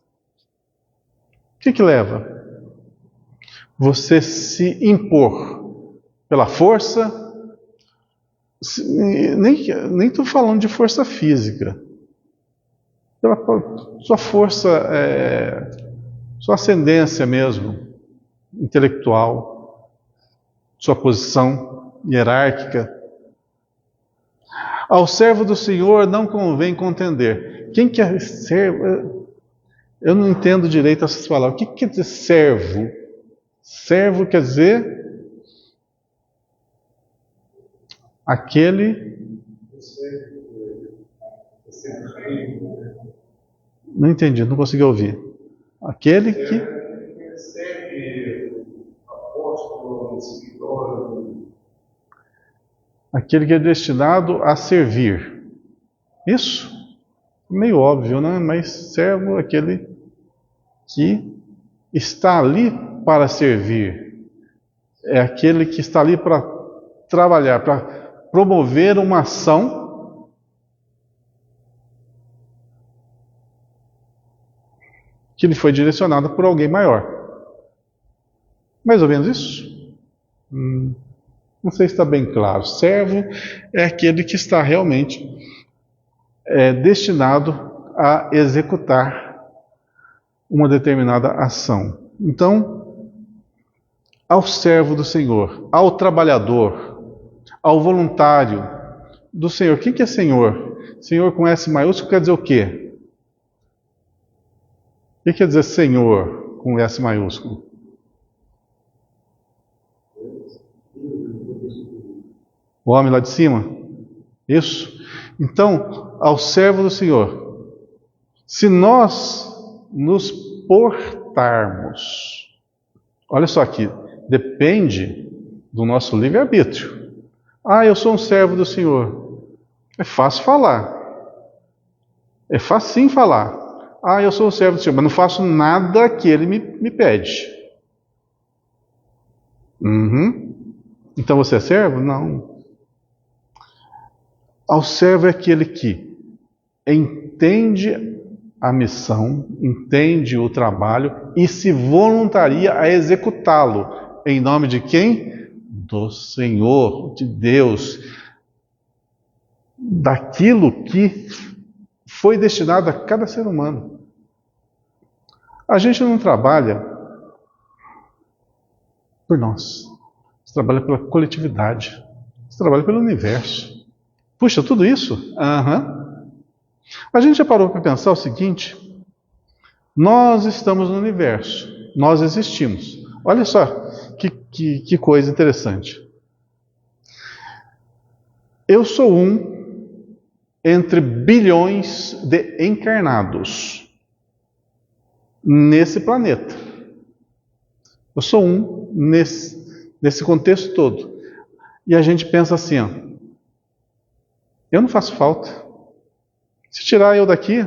que leva? Você se impor pela força. Nem estou falando de força física. Pela sua força, sua ascendência mesmo, intelectual, sua posição hierárquica. Ao servo do Senhor não convém contender. Quem quer servo? Eu não entendo direito essas palavras. O que quer dizer servo? Servo quer dizer aquele... Não entendi, não consegui ouvir. Aquele que... Aquele que é destinado a servir. Isso? Meio óbvio, né? Mas servo é aquele que está ali para servir. É aquele que está ali para trabalhar, para promover uma ação que lhe foi direcionada por alguém maior. Mais ou menos isso? Não sei se está bem claro. Servo é aquele que está realmente destinado a executar uma determinada ação. Então, ao servo do Senhor, ao trabalhador, ao voluntário do Senhor. Quem que é Senhor? Senhor com S maiúsculo quer dizer o quê? O que quer dizer Senhor com S maiúsculo? O homem lá de cima? Isso. Então, ao servo do Senhor, se nós nos portarmos, olha só aqui, depende do nosso livre-arbítrio. Eu sou um servo do Senhor. É fácil falar. É facinho falar. Eu sou um servo do Senhor, mas não faço nada que Ele me pede. Então você é servo? Não. Ao servo é aquele que entende a missão, entende o trabalho e se voluntaria a executá-lo. Em nome de quem? Do Senhor, de Deus. Daquilo que foi destinado a cada ser humano. A gente não trabalha por nós. Você trabalha pela coletividade. Você trabalha pelo universo. Puxa, tudo isso? A gente já parou para pensar o seguinte? Nós estamos no universo. Nós existimos. Olha só que coisa interessante. Eu sou um entre bilhões de encarnados nesse planeta. Eu sou um nesse contexto todo. E a gente pensa assim, eu não faço falta. Se tirar eu daqui,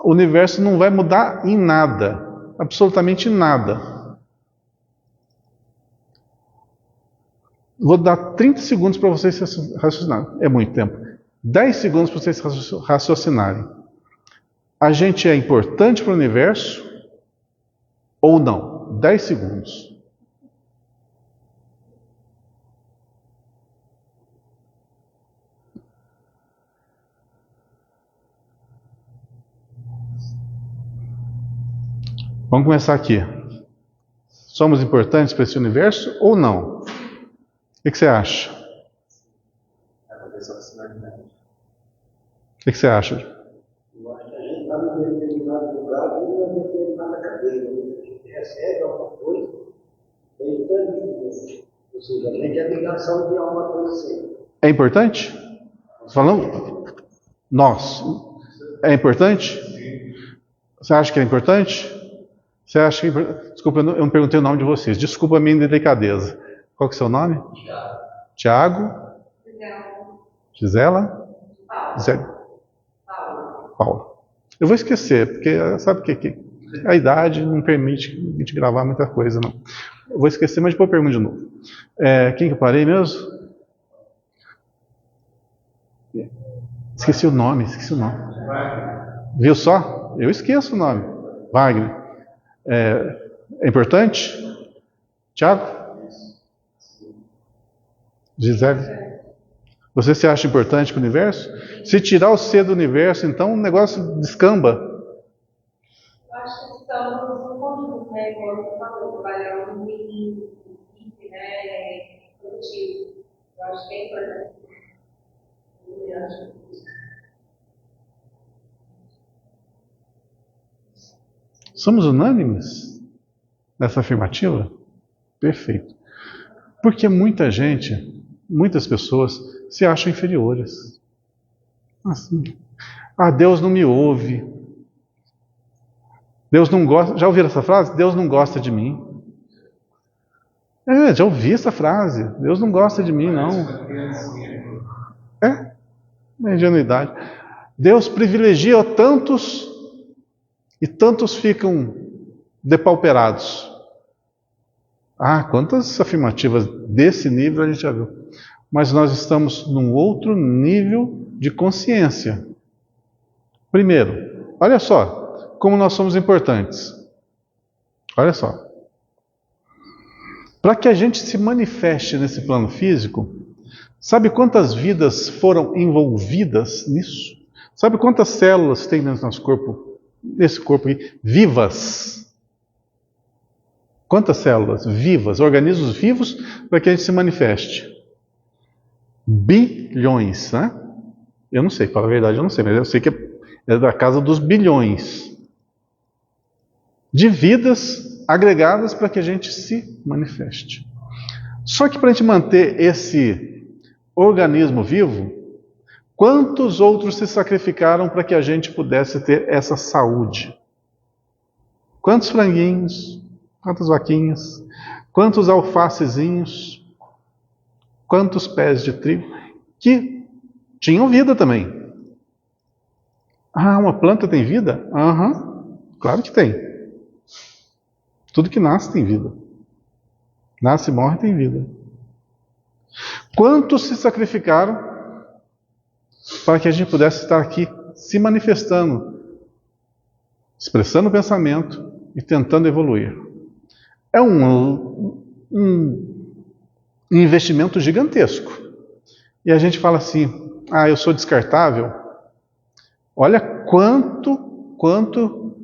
o universo não vai mudar em nada, absolutamente nada. Vou dar 30 segundos para vocês raciocinarem. É muito tempo. 10 segundos para vocês raciocinarem. A gente é importante para o universo ou não? 10 segundos. Vamos começar aqui. Somos importantes para esse universo ou não? O que você acha? O que você acha? Eu acho que a gente está num determinado lugar e numa determinada cadeia. A gente recebe alguma coisa, tem tanto. Ou seja, a gente é ligação de alguma coisa assim. É importante? Falando? Nós. É importante? Você acha que é importante? Você acha que... Desculpa, eu não perguntei o nome de vocês. Desculpa a minha indelicadeza. Qual que é o seu nome? Tiago. Gisela? Paula. Eu vou esquecer, porque sabe o que? A idade não permite a gente gravar muita coisa, não. Eu vou esquecer, mas depois eu pergunto de novo. Quem que eu parei mesmo? Esqueci o nome. Viu só? Eu esqueço o nome. Wagner. É importante? Tiago? Gisele? Você se acha importante para o universo? Se tirar o C do universo, então o negócio descamba. Eu acho que estamos no conjunto, né? Como você falou, trabalhando no equipe, né? Coletivo. Eu acho que é importante. Somos unânimes nessa afirmativa? Perfeito. Porque muita gente, muitas pessoas se acham inferiores. Assim, Deus não me ouve. Deus não gosta. Já ouviram essa frase? Deus não gosta de mim. Já ouvi essa frase. Deus não gosta de mim, não. Uma ingenuidade. Deus privilegia tantos e tantos ficam depauperados. Quantas afirmativas desse nível a gente já viu. Mas nós estamos num outro nível de consciência. Primeiro, olha só como nós somos importantes. Olha só. Para que a gente se manifeste nesse plano físico, sabe quantas vidas foram envolvidas nisso? Sabe quantas células tem dentro do nosso corpo, nesse corpo aqui, vivas? Quantas células vivas, organismos vivos, para que a gente se manifeste? Bilhões, né? Eu não sei, para a verdade eu não sei, mas eu sei que é da casa dos bilhões de vidas agregadas para que a gente se manifeste. Só que para a gente manter esse organismo vivo, quantos outros se sacrificaram para que a gente pudesse ter essa saúde? Quantos franguinhos, quantas vaquinhas, quantos alfacezinhos, quantos pés de trigo, que tinham vida também. Uma planta tem vida? Claro que tem. Tudo que nasce tem vida. Nasce e morre tem vida. Quantos se sacrificaram para que a gente pudesse estar aqui se manifestando, expressando o pensamento e tentando evoluir? É um investimento gigantesco. E a gente fala assim, eu sou descartável. Olha quanto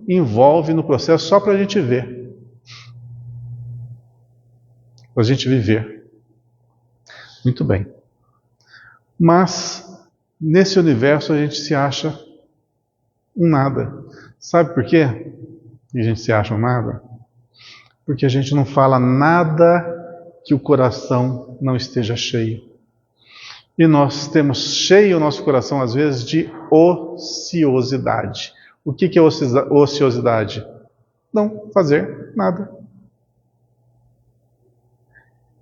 envolve no processo só para a gente ver. Para a gente viver. Muito bem. Mas, nesse universo a gente se acha um nada. Sabe por quê que a gente se acha um nada? Porque a gente não fala nada que o coração não esteja cheio. E nós temos cheio o nosso coração, às vezes, de ociosidade. O que é ociosidade? Não fazer nada.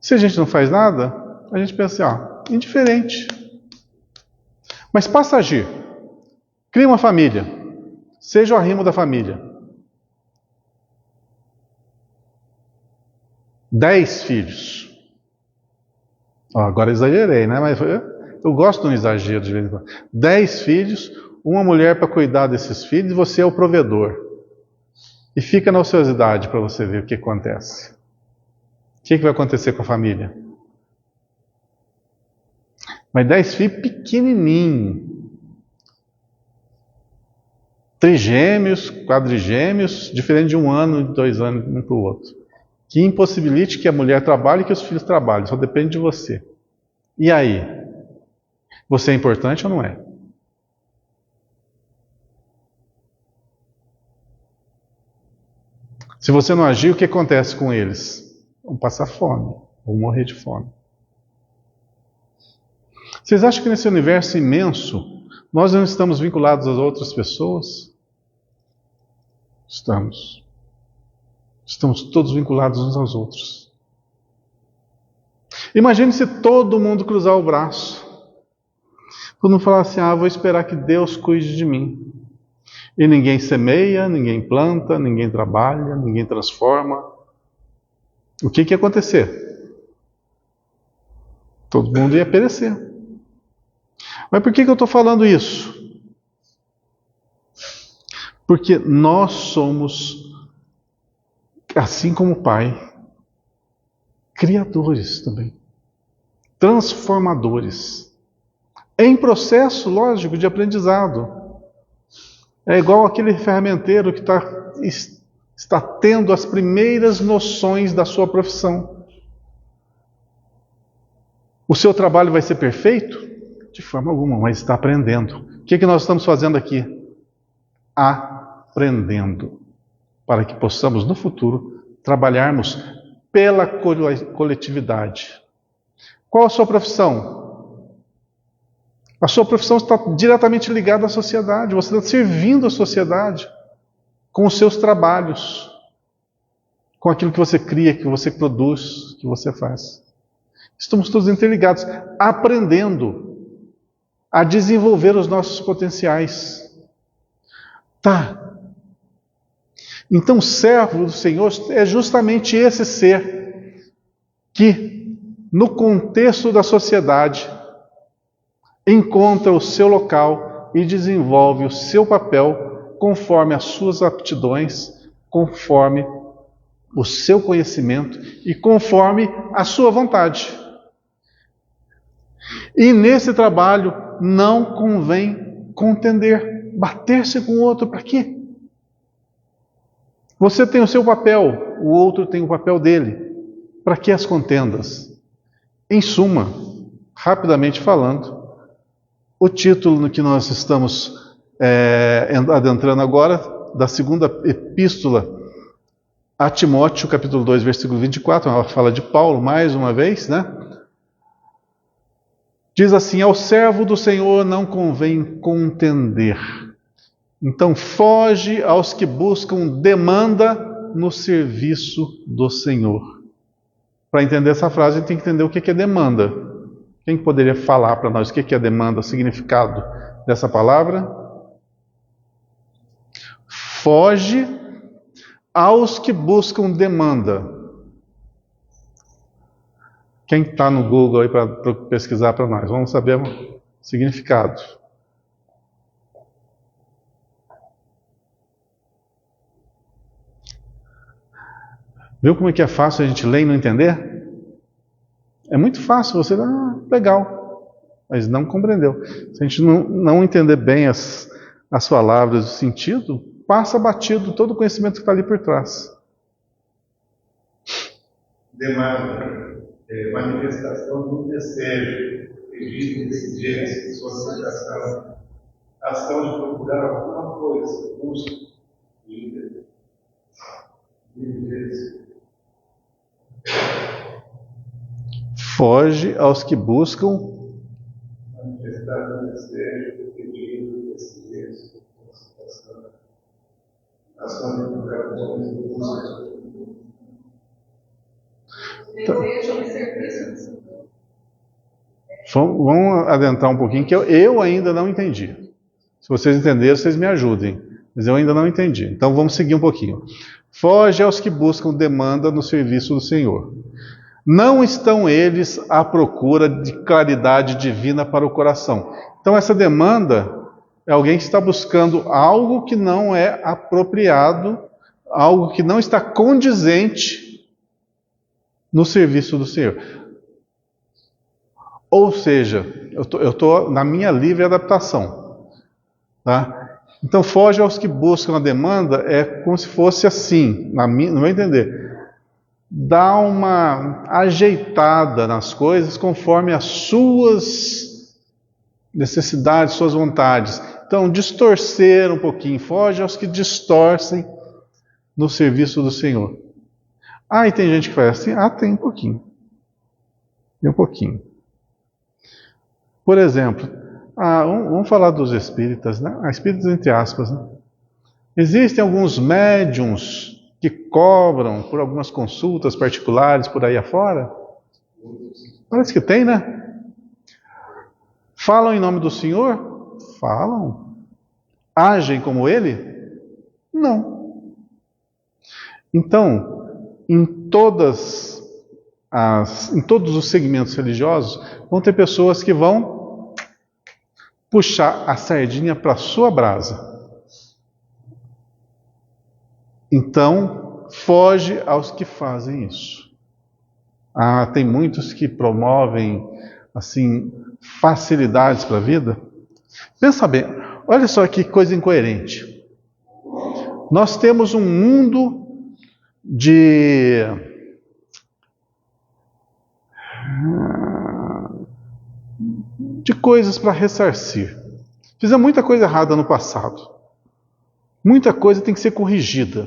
Se a gente não faz nada, a gente pensa assim, indiferente. Mas passa a agir. Cria uma família. Seja o arrimo da família. 10 filhos. Agora exagerei, né? Mas eu gosto de um exagero de vez em quando. 10 filhos, uma mulher para cuidar desses filhos e você é o provedor. E fica na ociosidade para você ver o que acontece. O que vai acontecer com a família? Mas 10 filhos pequenininhos. Trigêmeos, quadrigêmeos, diferente de 1 ano, 2 anos, um para o outro. Que impossibilite que a mulher trabalhe e que os filhos trabalhem. Só depende de você. E aí? Você é importante ou não é? Se você não agir, o que acontece com eles? Vão passar fome, vão morrer de fome. Vocês acham que nesse universo imenso, nós não estamos vinculados às outras pessoas? Estamos. Estamos todos vinculados uns aos outros. Imagine se todo mundo cruzar o braço. Todo mundo falar assim, vou esperar que Deus cuide de mim. E ninguém semeia, ninguém planta, ninguém trabalha, ninguém transforma. O que ia acontecer? Todo mundo ia perecer. Mas por que eu estou falando isso? Porque nós somos, assim como o Pai, criadores também. Transformadores. Em processo, lógico, de aprendizado. É igual aquele ferramenteiro que está tendo as primeiras noções da sua profissão. O seu trabalho vai ser perfeito? De forma alguma, mas está aprendendo. O que nós estamos fazendo aqui? Aprendendo. Para que possamos, no futuro, trabalharmos pela coletividade. Qual a sua profissão? A sua profissão está diretamente ligada à sociedade. Você está servindo a sociedade com os seus trabalhos, com aquilo que você cria, que você produz, que você faz. Estamos todos interligados, aprendendo a desenvolver os nossos potenciais. Tá. Então, servo do Senhor é justamente esse ser que, no contexto da sociedade, encontra o seu local e desenvolve o seu papel conforme as suas aptidões, conforme o seu conhecimento e conforme a sua vontade. E nesse trabalho não convém contender, bater-se com o outro, para quê? Você tem o seu papel, o outro tem o papel dele. Para que as contendas? Em suma, rapidamente falando, o título no que nós estamos adentrando agora, da segunda epístola a Timóteo, capítulo 2, versículo 24, ela fala de Paulo, mais uma vez, né? Diz assim: ao servo do Senhor não convém contender. Então, foge aos que buscam demanda no serviço do Senhor. Para entender essa frase, a gente tem que entender o que é demanda. Quem poderia falar para nós o que é demanda, o significado dessa palavra? Foge aos que buscam demanda. Quem está no Google aí para pesquisar para nós? Vamos saber o significado. Viu como é que é fácil a gente ler e não entender? É muito fácil você, legal, mas não compreendeu. Se a gente não entender bem as palavras, o sentido, passa batido todo o conhecimento que está ali por trás. Demanda, manifestação do desejo, pedido, exigência, solicitação, ação de procurar alguma coisa, busca, diligência. Foge aos que buscam manifestar o desejo, pedido, exigência, solicitação, ação de procurar alguma coisa, busca. Desejo de serviço do Senhor. Vamos adentrar um pouquinho, que eu ainda não entendi. Se vocês entenderam, vocês me ajudem. Mas eu ainda não entendi. Então vamos seguir um pouquinho. Foge aos que buscam demanda no serviço do Senhor. Não estão eles à procura de claridade divina para o coração. Então essa demanda é alguém que está buscando algo que não é apropriado, algo que não está condizente no serviço do Senhor. Ou seja, eu estou na minha livre adaptação. Tá? Então, foge aos que buscam a demanda é como se fosse assim, no meu entender. Dá uma ajeitada nas coisas conforme as suas necessidades, suas vontades. Então, distorcer um pouquinho. Foge aos que distorcem no serviço do Senhor. E tem gente que faz assim? Tem um pouquinho. Tem um pouquinho. Por exemplo, vamos falar dos espíritas, né? Espíritas entre aspas, né? Existem alguns médiuns que cobram por algumas consultas particulares por aí afora? Parece que tem, né? Falam em nome do Senhor? Falam. Agem como Ele? Não. Então, em todos os segmentos religiosos, vão ter pessoas que vão puxar a sardinha para a sua brasa. Então, foge aos que fazem isso. Tem muitos que promovem assim facilidades para a vida. Pensa bem, olha só que coisa incoerente. Nós temos um mundo de coisas para ressarcir. Fizemos muita coisa errada no passado. Muita coisa tem que ser corrigida.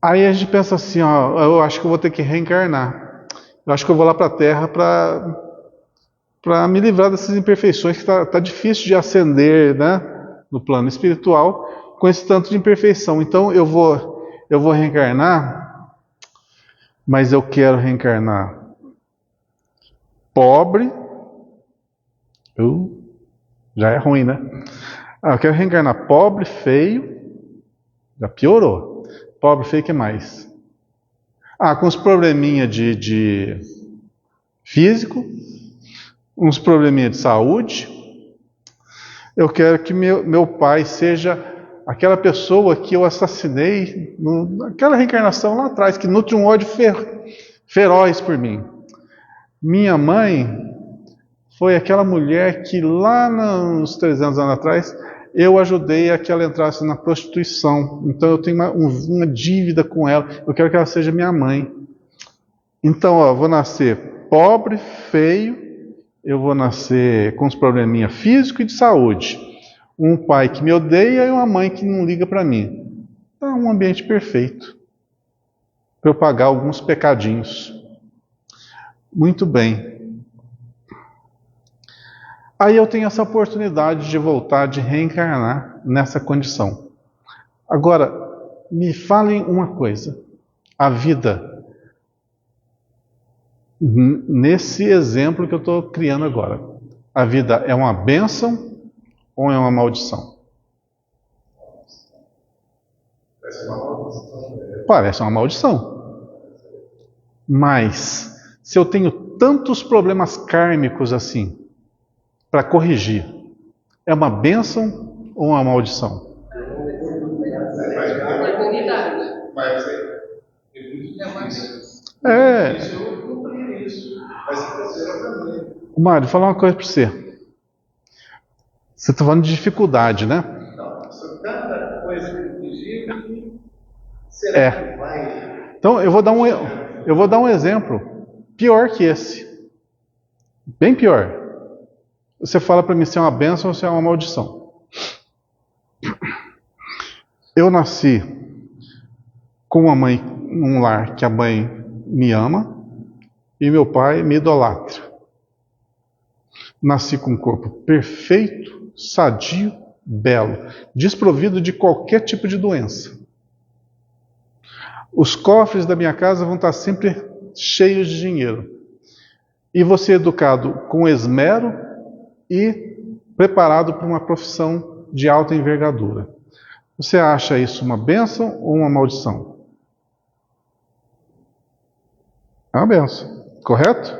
Aí a gente pensa assim, eu acho que eu vou ter que reencarnar. Eu acho que eu vou lá para a Terra para me livrar dessas imperfeições que tá difícil de ascender, né, no plano espiritual com esse tanto de imperfeição. Então eu vou eu vou reencarnar, mas eu quero reencarnar pobre. Já é ruim, né? Eu quero reencarnar pobre, feio. Já piorou. Pobre, feio, o que mais? Com uns probleminha de físico, uns probleminha de saúde. Eu quero que meu pai seja aquela pessoa que eu assassinei naquela reencarnação lá atrás, que nutre um ódio feroz por mim. Minha mãe foi aquela mulher que lá nos 300 anos atrás eu ajudei a que ela entrasse na prostituição. Então eu tenho uma dívida com ela. Eu quero que ela seja minha mãe. Então, eu vou nascer pobre, feio. Eu vou nascer com uns probleminha físico e de saúde. Um pai que me odeia e uma mãe que não liga para mim. É um ambiente perfeito para eu pagar alguns pecadinhos. Muito bem. Aí eu tenho essa oportunidade de voltar, de reencarnar nessa condição. Agora, me falem uma coisa. A vida, nesse exemplo que eu estou criando agora, a vida é uma bênção ou é uma maldição? Parece uma maldição. Mas, se eu tenho tantos problemas kármicos assim, para corrigir, é uma bênção ou uma maldição? Mário, vou falar uma coisa para você. Você está falando de dificuldade, né? Não, são tanta coisa corrigível que será que vai? Então, eu vou dar um exemplo pior que esse. Bem pior. Você fala para mim se é uma bênção ou se é uma maldição. Eu nasci com uma mãe num lar que a mãe me ama e meu pai me idolatra. Nasci com um corpo perfeito, sadio, belo, desprovido de qualquer tipo de doença. Os cofres da minha casa vão estar sempre cheios de dinheiro. E vou ser educado com esmero e preparado para uma profissão de alta envergadura. Você acha isso uma bênção ou uma maldição? É uma bênção, correto?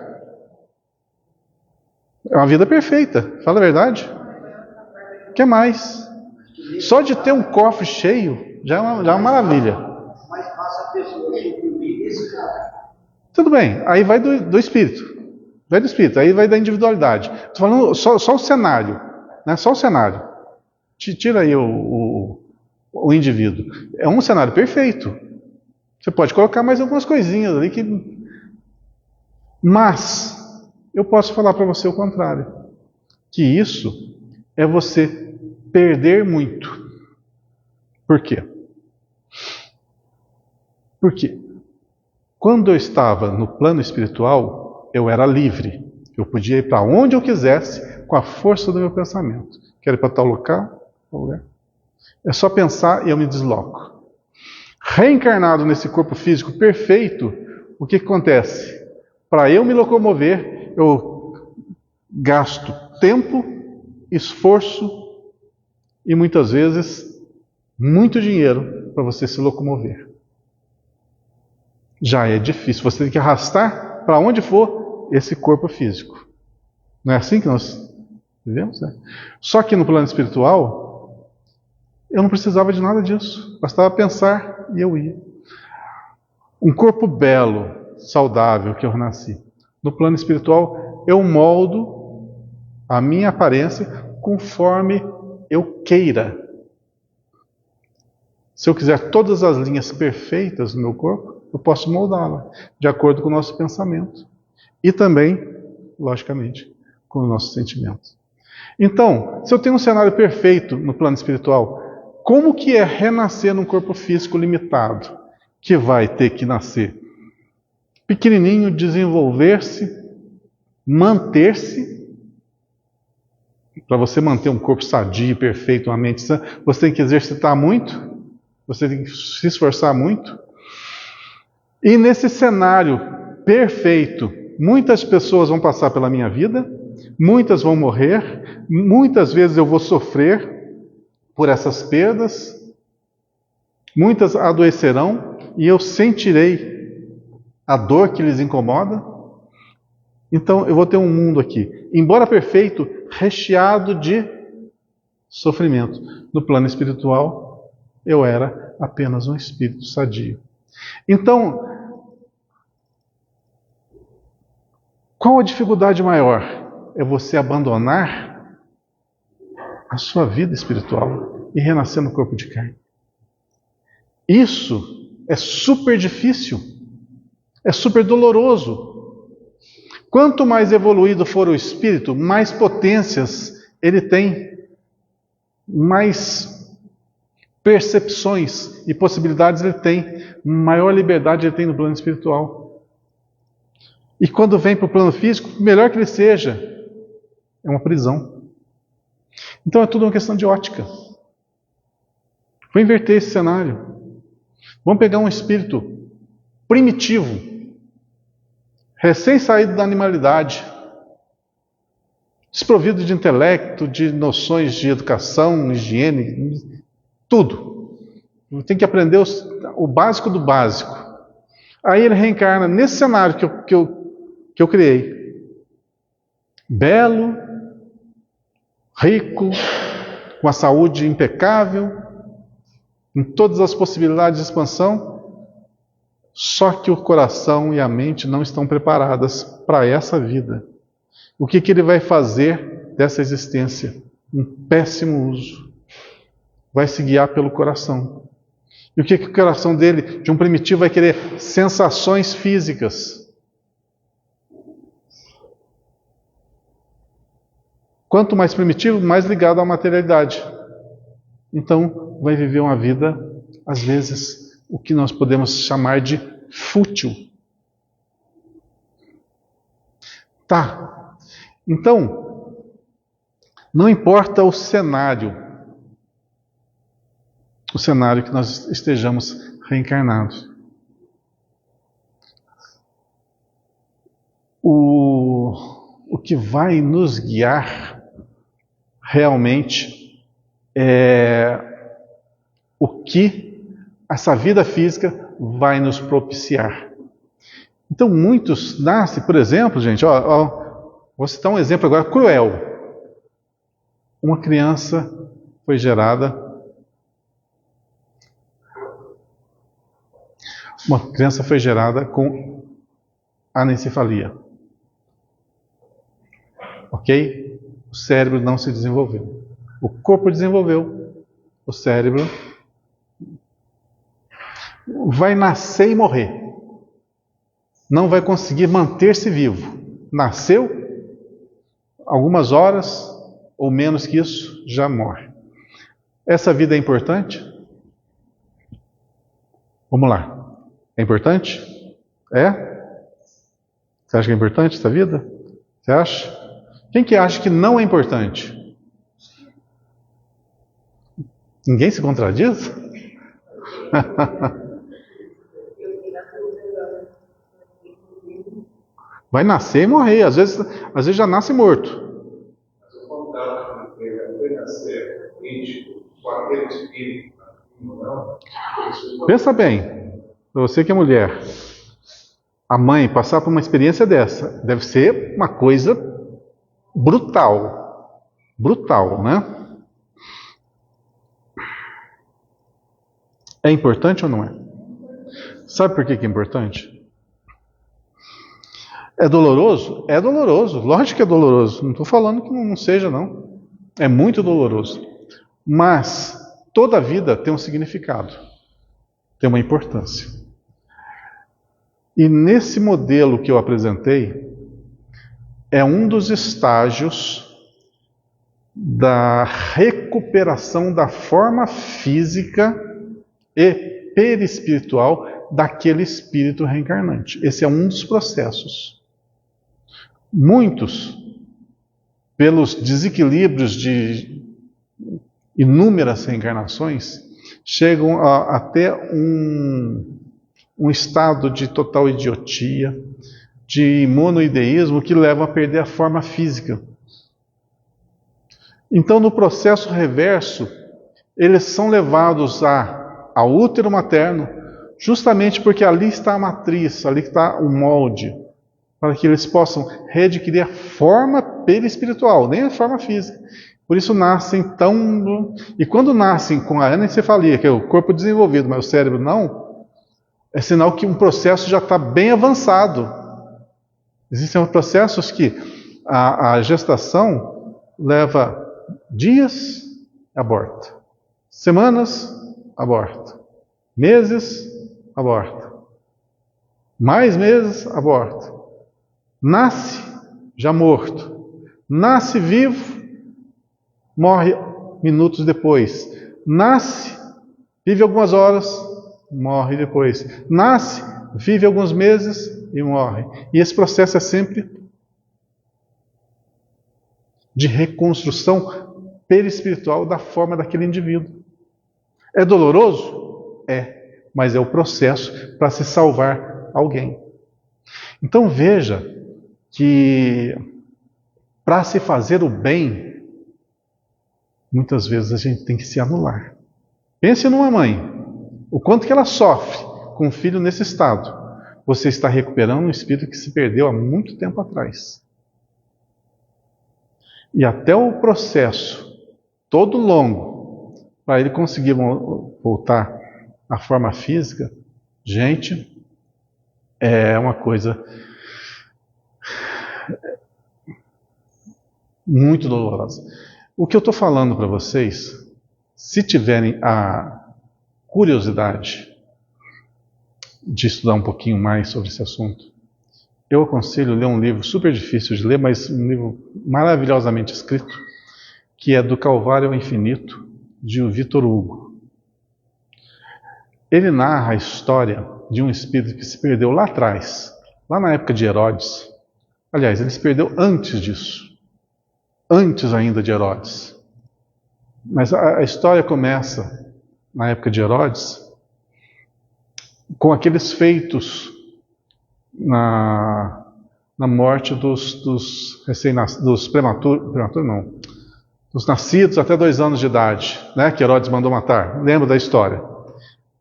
É uma vida perfeita, fala a verdade. O que mais? Só de ter um cofre cheio já é uma maravilha. Mas passa a pessoa suprimir esse cara. Tudo bem, aí vai do espírito. Vai do espírito, aí vai da individualidade. Estou falando só o cenário, né? Só o cenário. Tira aí o indivíduo. É um cenário perfeito. Você pode colocar mais algumas coisinhas ali que... Mas, eu posso falar para você o contrário. Que isso é você perder muito. Por quê? Porque quando eu estava no plano espiritual, eu era livre. Eu podia ir para onde eu quisesse com a força do meu pensamento. Quero ir para tal local, tal lugar. É só pensar e eu me desloco. Reencarnado nesse corpo físico perfeito, o que acontece? Para eu me locomover, eu gasto tempo, esforço e muitas vezes muito dinheiro para você se locomover. Já é difícil. Você tem que arrastar para onde for esse corpo físico. Não é assim que nós vivemos, né? Só que no plano espiritual, eu não precisava de nada disso. Bastava pensar e eu ia. Um corpo belo, saudável que eu nasci. No plano espiritual, eu moldo a minha aparência conforme eu queira. Se eu quiser todas as linhas perfeitas no meu corpo, eu posso moldá-la de acordo com o nosso pensamento. E também, logicamente, com os nossos sentimentos. Então, se eu tenho um cenário perfeito no plano espiritual, como que é renascer num corpo físico limitado? Que vai ter que nascer pequenininho, desenvolver-se, manter-se. Para você manter um corpo sadio, perfeito, uma mente sã, você tem que exercitar muito. Você tem que se esforçar muito. E nesse cenário perfeito, muitas pessoas vão passar pela minha vida, muitas vão morrer, muitas vezes eu vou sofrer por essas perdas, muitas adoecerão e eu sentirei a dor que lhes incomoda. Então eu vou ter um mundo aqui, embora perfeito, recheado de sofrimento. No plano espiritual, eu era apenas um espírito sadio. Então, qual a dificuldade maior? É você abandonar a sua vida espiritual e renascer no corpo de carne. Isso é super difícil, é super doloroso. Quanto mais evoluído for o espírito, mais potências ele tem, mais percepções e possibilidades ele tem, maior liberdade ele tem no plano espiritual. E quando vem para o plano físico, melhor que ele seja, é uma prisão. Então é tudo uma questão de ótica. Vou inverter esse cenário. Vamos pegar um espírito primitivo, recém-saído da animalidade, desprovido de intelecto, de noções de educação, higiene, tudo. Tem que aprender o básico do básico. Aí ele reencarna nesse cenário que eu criei. Belo, rico, com a saúde impecável, em todas as possibilidades de expansão, só que o coração e a mente não estão preparadas para essa vida. O que ele vai fazer dessa existência? Um péssimo uso. Vai se guiar pelo coração. E o que o coração dele, de um primitivo, vai querer? Sensações físicas. Quanto mais primitivo, mais ligado à materialidade. Então, vai viver uma vida, às vezes, o que nós podemos chamar de fútil. Tá. Então, não importa o cenário que nós estejamos reencarnados. O que vai nos guiar realmente é o que essa vida física vai nos propiciar. Então muitos nascem, por exemplo, gente, vou citar um exemplo agora cruel. Uma criança foi gerada com anencefalia. Ok? O cérebro não se desenvolveu. O corpo desenvolveu. O cérebro vai nascer e morrer. Não vai conseguir manter-se vivo. Nasceu, algumas horas ou menos que isso, já morre. Essa vida é importante? Vamos lá. É importante? É? Você acha que é importante essa vida? Você acha? Quem que acha que não é importante? Ninguém se contradiz? Vai nascer e morrer. Às vezes já nasce morto. Mas o contato que nascer com aquele espírito, não? Pensa bem. Para você que é mulher, a mãe passar por uma experiência dessa deve ser uma coisa brutal. Brutal, né? É importante ou não é? Sabe por que é importante? É doloroso? É doloroso. Lógico que é doloroso. Não estou falando que não seja, não. É muito doloroso. Mas toda vida tem um significado. Tem uma importância. E nesse modelo que eu apresentei, é um dos estágios da recuperação da forma física e perispiritual daquele espírito reencarnante. Esse é um dos processos. Muitos, pelos desequilíbrios de inúmeras reencarnações, chegam até um estado de total idiotia, de monoideísmo, que leva a perder a forma física. Então, no processo reverso, eles são levados ao útero materno, justamente porque ali está a matriz, ali está o molde, para que eles possam readquirir a forma perispiritual, nem a forma física. Por isso nascem tão... E quando nascem com a anencefalia, que é o corpo desenvolvido, mas o cérebro não, é sinal que um processo já está bem avançado. Existem processos que a gestação leva dias, aborta. Semanas, aborta. Meses, aborta. Mais meses, aborta. Nasce, já morto. Nasce vivo, morre minutos depois. Nasce, vive algumas horas, morre depois. Nasce, vive alguns meses e morre. E esse processo é sempre de reconstrução perispiritual da forma daquele indivíduo. É doloroso? É, mas é o processo para se salvar alguém. Então veja que para se fazer o bem, muitas vezes a gente tem que se anular. Pense numa mãe, o quanto que ela sofre com um filho nesse estado. Você está recuperando um espírito que se perdeu há muito tempo atrás. E até o processo todo longo, para ele conseguir voltar à forma física, gente, é uma coisa muito dolorosa. O que eu estou falando para vocês, se tiverem a curiosidade de estudar um pouquinho mais sobre esse assunto, eu aconselho ler um livro super difícil de ler, mas um livro maravilhosamente escrito, que é Do Calvário ao Infinito, de Victor Hugo. Ele narra a história de um espírito que se perdeu lá atrás, lá na época de Herodes. Aliás, ele se perdeu antes disso, antes ainda de Herodes. Mas a história começa na época de Herodes, com aqueles feitos na morte dos nascidos até 2 anos de idade, né, que Herodes mandou matar. Lembra da história?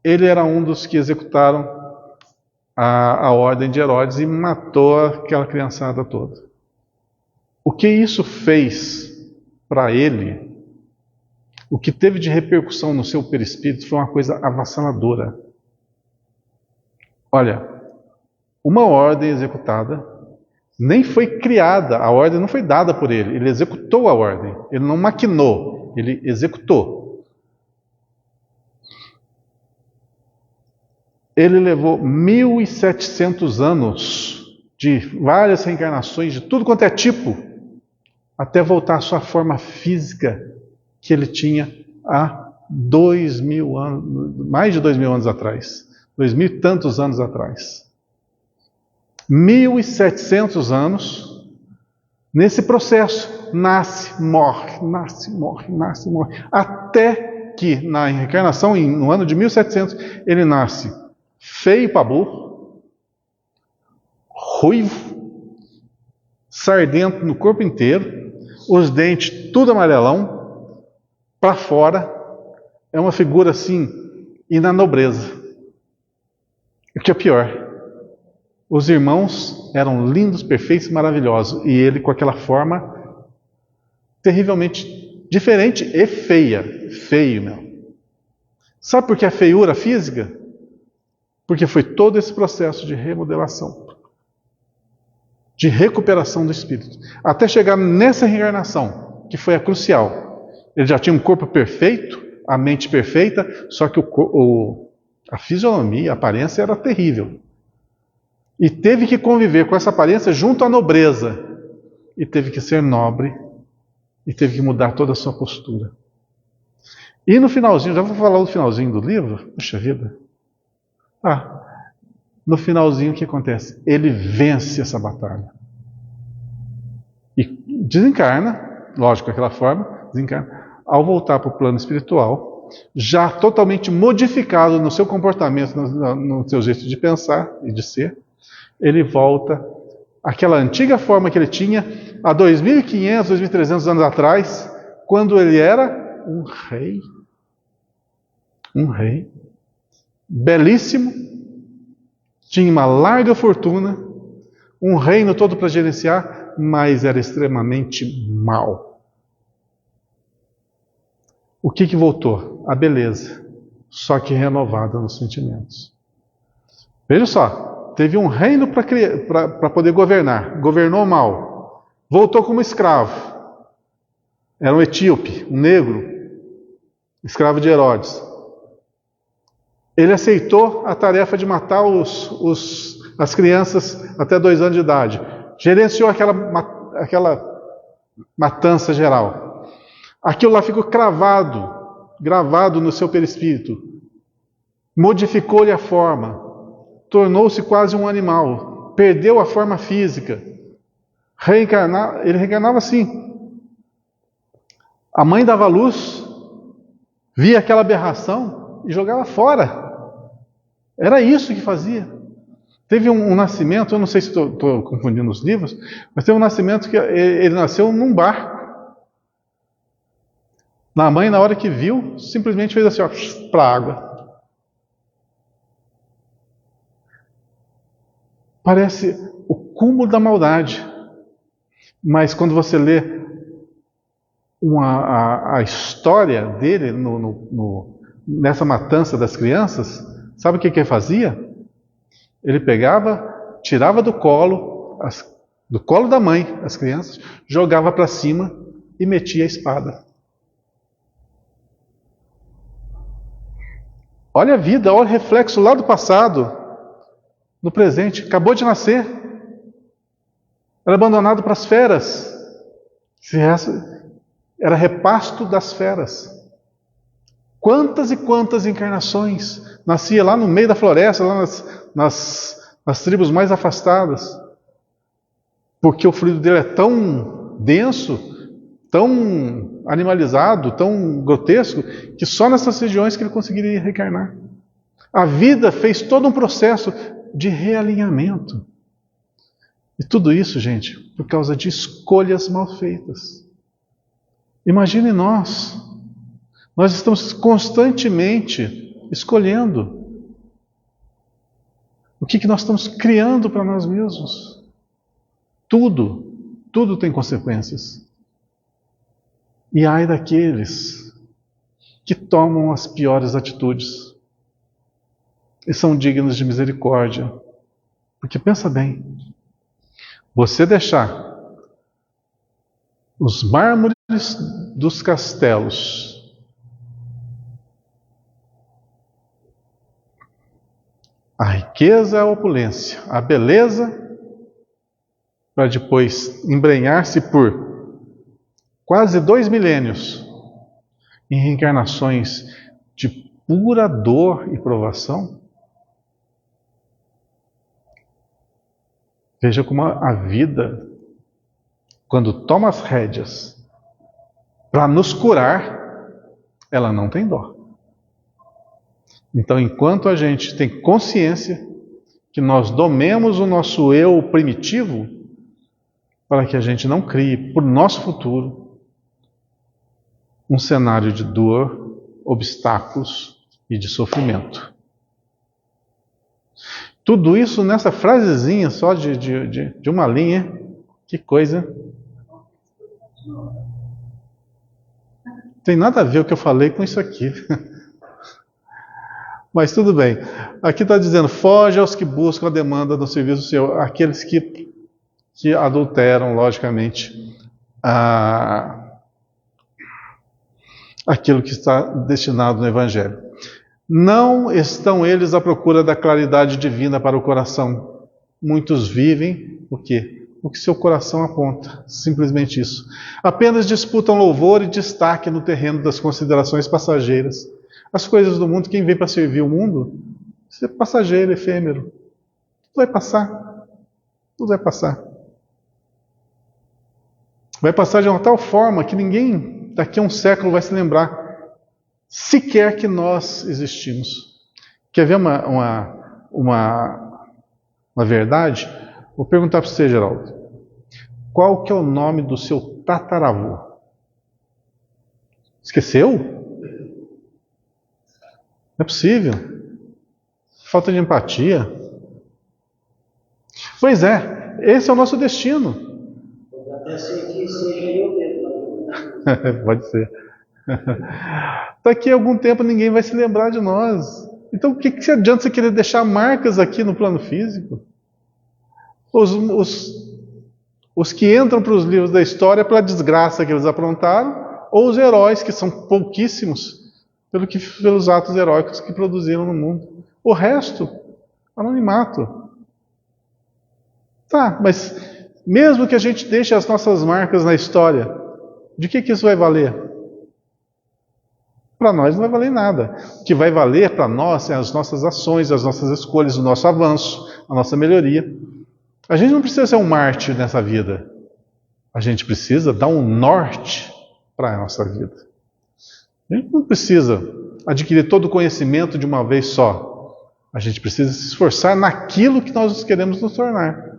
Ele era um dos que executaram a ordem de Herodes e matou aquela criançada toda. O que isso fez para ele, o que teve de repercussão no seu perispírito, foi uma coisa avassaladora. Olha, uma ordem executada, nem foi criada, a ordem não foi dada por ele, ele executou a ordem, ele não maquinou, ele executou. Ele levou 1.700 anos de várias reencarnações, de tudo quanto é tipo, até voltar à sua forma física que ele tinha há 2.000 anos, mais de 2.000 anos atrás, 2.000 e tantos anos atrás. 1.700 anos nesse processo, nasce, morre, nasce, morre, nasce, morre, até que na reencarnação, no ano de 1700, ele nasce feio para burro, ruivo, sardento no corpo inteiro, os dentes tudo amarelão, para fora, é uma figura assim, e na nobreza. O que é pior, os irmãos eram lindos, perfeitos, maravilhosos, e ele com aquela forma terrivelmente diferente e feia, feio, meu. Sabe por que a feiura física? Porque foi todo esse processo de remodelação, de recuperação do espírito, até chegar nessa reencarnação, que foi a crucial. Ele já tinha um corpo perfeito, a mente perfeita, só que a fisionomia, a aparência era terrível. E teve que conviver com essa aparência junto à nobreza. E teve que ser nobre. E teve que mudar toda a sua postura. E no finalzinho, já vou falar do finalzinho do livro? Puxa vida. No finalzinho o que acontece? Ele vence essa batalha. E desencarna, lógico, daquela forma, desencarna. Ao voltar para o plano espiritual, já totalmente modificado no seu comportamento, no seu jeito de pensar e de ser, ele volta àquela antiga forma que ele tinha há 2.500, 2.300 anos atrás, quando ele era um rei. Um rei. Belíssimo, tinha uma larga fortuna, um reino todo para gerenciar, mas era extremamente mau. O que voltou? A beleza, só que renovada nos sentimentos. Veja só, teve um reino para poder governar, governou mal, voltou como escravo. Era um etíope, um negro, escravo de Herodes. Ele aceitou a tarefa de matar as crianças até 2 anos de idade. Gerenciou aquela matança geral. Aquilo lá ficou gravado no seu perispírito. Modificou-lhe a forma. Tornou-se quase um animal. Perdeu a forma física. Ele reencarnava assim. A mãe dava luz, via aquela aberração e jogava fora. Era isso que fazia. Teve um nascimento, eu não sei se estou confundindo os livros, mas teve um nascimento que ele nasceu num barco. A mãe, na hora que viu, simplesmente fez assim, ó, para a água. Parece o cúmulo da maldade. Mas quando você lê a história dele nessa matança das crianças, sabe o que ele fazia? Ele pegava, tirava do colo da mãe as crianças, jogava para cima e metia a espada. Olha a vida, olha o reflexo lá do passado, no presente. Acabou de nascer, era abandonado para as feras. Era repasto das feras. Quantas e quantas encarnações. Nascia lá no meio da floresta, lá nas tribos mais afastadas. Porque o fluido dele é tão denso, tão animalizado, tão grotesco, que só nessas regiões que ele conseguiria reencarnar. A vida fez todo um processo de realinhamento. E tudo isso, gente, por causa de escolhas mal feitas. Imagine nós estamos constantemente escolhendo o que nós estamos criando para nós mesmos. Tudo tem consequências. E ai daqueles que tomam as piores atitudes e são dignos de misericórdia. Porque pensa bem, você deixar os mármores dos castelos, a riqueza, a opulência, a beleza, para depois embrenhar-se por quase 2 milênios em reencarnações de pura dor e provação. Veja como a vida, quando toma as rédeas para nos curar, ela não tem dó. Então, enquanto a gente tem consciência que nós domemos o nosso eu primitivo, para que a gente não crie para o nosso futuro um cenário de dor, obstáculos e de sofrimento. Tudo isso nessa frasezinha só de uma linha. Que coisa. Tem nada a ver o que eu falei com isso aqui. Mas tudo bem. Aqui está dizendo, foge aos que buscam a demanda do serviço do Senhor. Aqueles que adulteram, logicamente, aquilo que está destinado no Evangelho. Não estão eles à procura da claridade divina para o coração. Muitos vivem o quê? O que seu coração aponta. Simplesmente isso. Apenas disputam louvor e destaque no terreno das considerações passageiras. As coisas do mundo, quem vem para servir o mundo, isso é passageiro, efêmero. Tudo vai passar. Tudo vai passar. Vai passar de uma tal forma que ninguém daqui a um século vai se lembrar sequer que nós existimos. Quer ver uma verdade? Vou perguntar para você, Geraldo. Qual que é o nome do seu tataravô? Esqueceu? Não é possível. Falta de empatia. Pois é, esse é o nosso destino. Até sei que seja eu mesmo. Pode ser. Daqui a algum tempo ninguém vai se lembrar de nós. Então o que adianta você querer deixar marcas aqui no plano físico? Os que entram para os livros da história pela desgraça que eles aprontaram, ou os heróis, que são pouquíssimos, pelos atos heróicos que produziram no mundo. O resto, anonimato. Tá, mas mesmo que a gente deixe as nossas marcas na história, de que isso vai valer? Para nós não vai valer nada. O que vai valer para nós é as nossas ações, as nossas escolhas, o nosso avanço, a nossa melhoria. A gente não precisa ser um mártir nessa vida. A gente precisa dar um norte para a nossa vida. A gente não precisa adquirir todo o conhecimento de uma vez só. A gente precisa se esforçar naquilo que nós queremos nos tornar.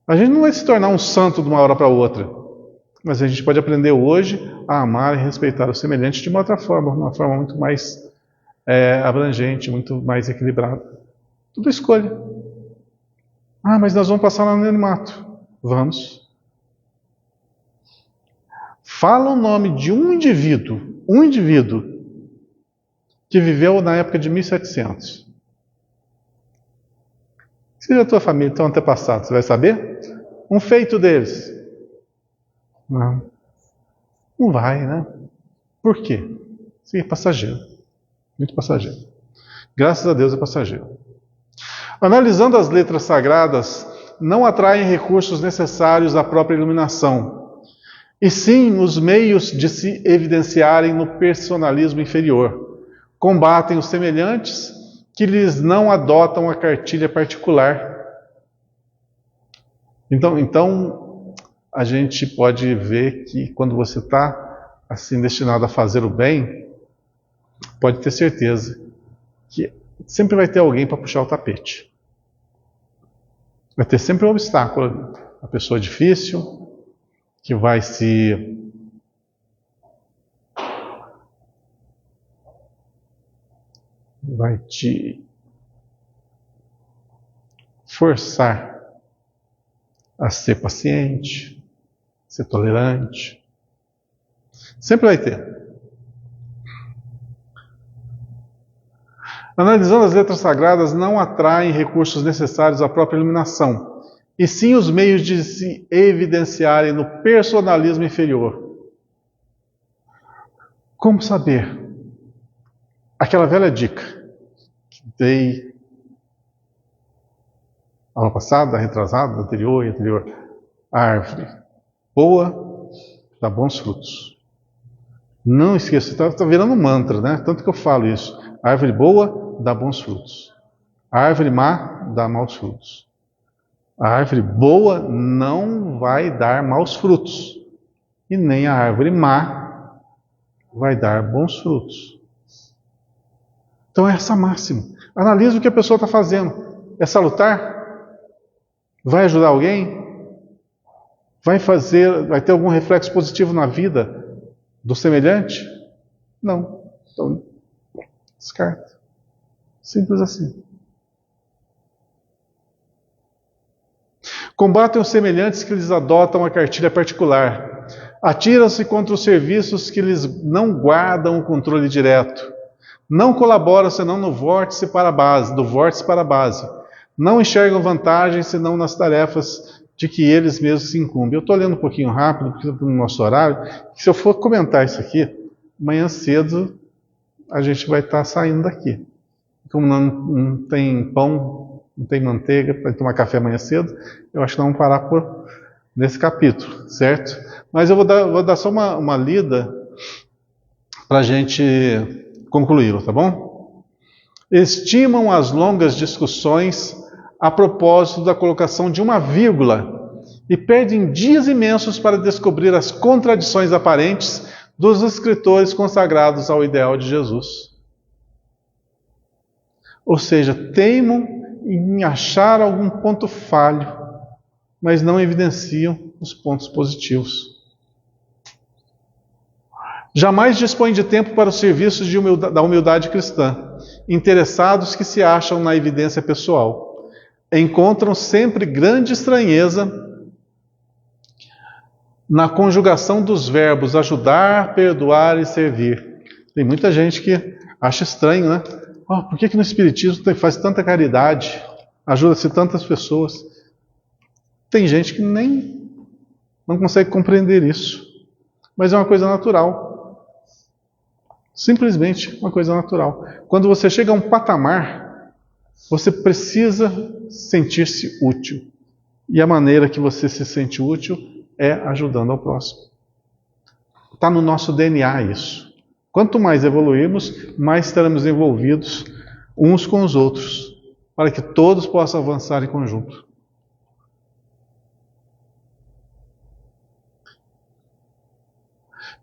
A gente não vai se tornar um santo de uma hora para outra, mas a gente pode aprender hoje a amar e respeitar o semelhante de uma outra forma, uma forma muito mais abrangente, muito mais equilibrada. Tudo escolha. Ah, mas nós vamos passar no anonimato. Vamos. Fala o nome de um indivíduo que viveu na época de 1700. Seja a tua família, teu antepassado, você vai saber? Um feito deles. Não vai, né? Por quê? Isso é passageiro. Muito passageiro. Graças a Deus é passageiro. Analisando as letras sagradas, não atraem recursos necessários à própria iluminação, e sim os meios de se evidenciarem no personalismo inferior. Combatem os semelhantes que lhes não adotam a cartilha particular. Então a gente pode ver que quando você está assim destinado a fazer o bem, pode ter certeza que sempre vai ter alguém para puxar o tapete. Vai ter sempre um obstáculo ali. Uma pessoa difícil, que vai te forçar a ser paciente, ser tolerante. Sempre vai ter. Analisando as letras sagradas, não atraem recursos necessários à própria iluminação, e sim os meios de se evidenciarem no personalismo inferior. Como saber? Aquela velha dica que dei aula passada, retrasada, anterior. A árvore boa dá bons frutos. Não esqueça, está virando um mantra, né? Tanto que eu falo isso. A árvore boa dá bons frutos. A árvore má dá maus frutos. A árvore boa não vai dar maus frutos. E nem a árvore má vai dar bons frutos. Então é essa máxima. Analisa o que a pessoa está fazendo. É salutar? Vai ajudar alguém? Vai ter algum reflexo positivo na vida do semelhante? Não. Então, descarta. Simples assim. Combatem os semelhantes que lhes adotam a cartilha particular. Atiram-se contra os serviços que lhes não guardam o controle direto. Não colaboram senão no vórtice para a base, do vórtice para a base. Não enxergam vantagem senão nas tarefas de que eles mesmos se incumbem. Eu estou lendo um pouquinho rápido, porque no nosso horário, se eu for comentar isso aqui, amanhã cedo a gente vai estar saindo daqui. Como não tem pão, não tem manteiga para tomar café amanhã cedo, eu acho que nós vamos parar nesse capítulo, certo? Mas eu vou dar só uma lida para a gente concluí-lo, tá bom? Estimam as longas discussões a propósito da colocação de uma vírgula e perdem dias imensos para descobrir as contradições aparentes dos escritores consagrados ao ideal de Jesus. Ou seja, teimam em achar algum ponto falho, mas não evidenciam os pontos positivos. Jamais dispõem de tempo para os serviços da humildade cristã, interessados que se acham na evidência pessoal. Encontram sempre grande estranheza na conjugação dos verbos ajudar, perdoar e servir. Tem muita gente que acha estranho, né? Oh, por que no Espiritismo faz tanta caridade? Ajuda-se tantas pessoas. Tem gente que nem não consegue compreender isso. Mas é uma coisa natural. Simplesmente uma coisa natural. Quando você chega a um patamar, você precisa sentir-se útil. E a maneira que você se sente útil é ajudando ao próximo. Está no nosso DNA isso. Quanto mais evoluirmos, mais estaremos envolvidos uns com os outros, para que todos possam avançar em conjunto.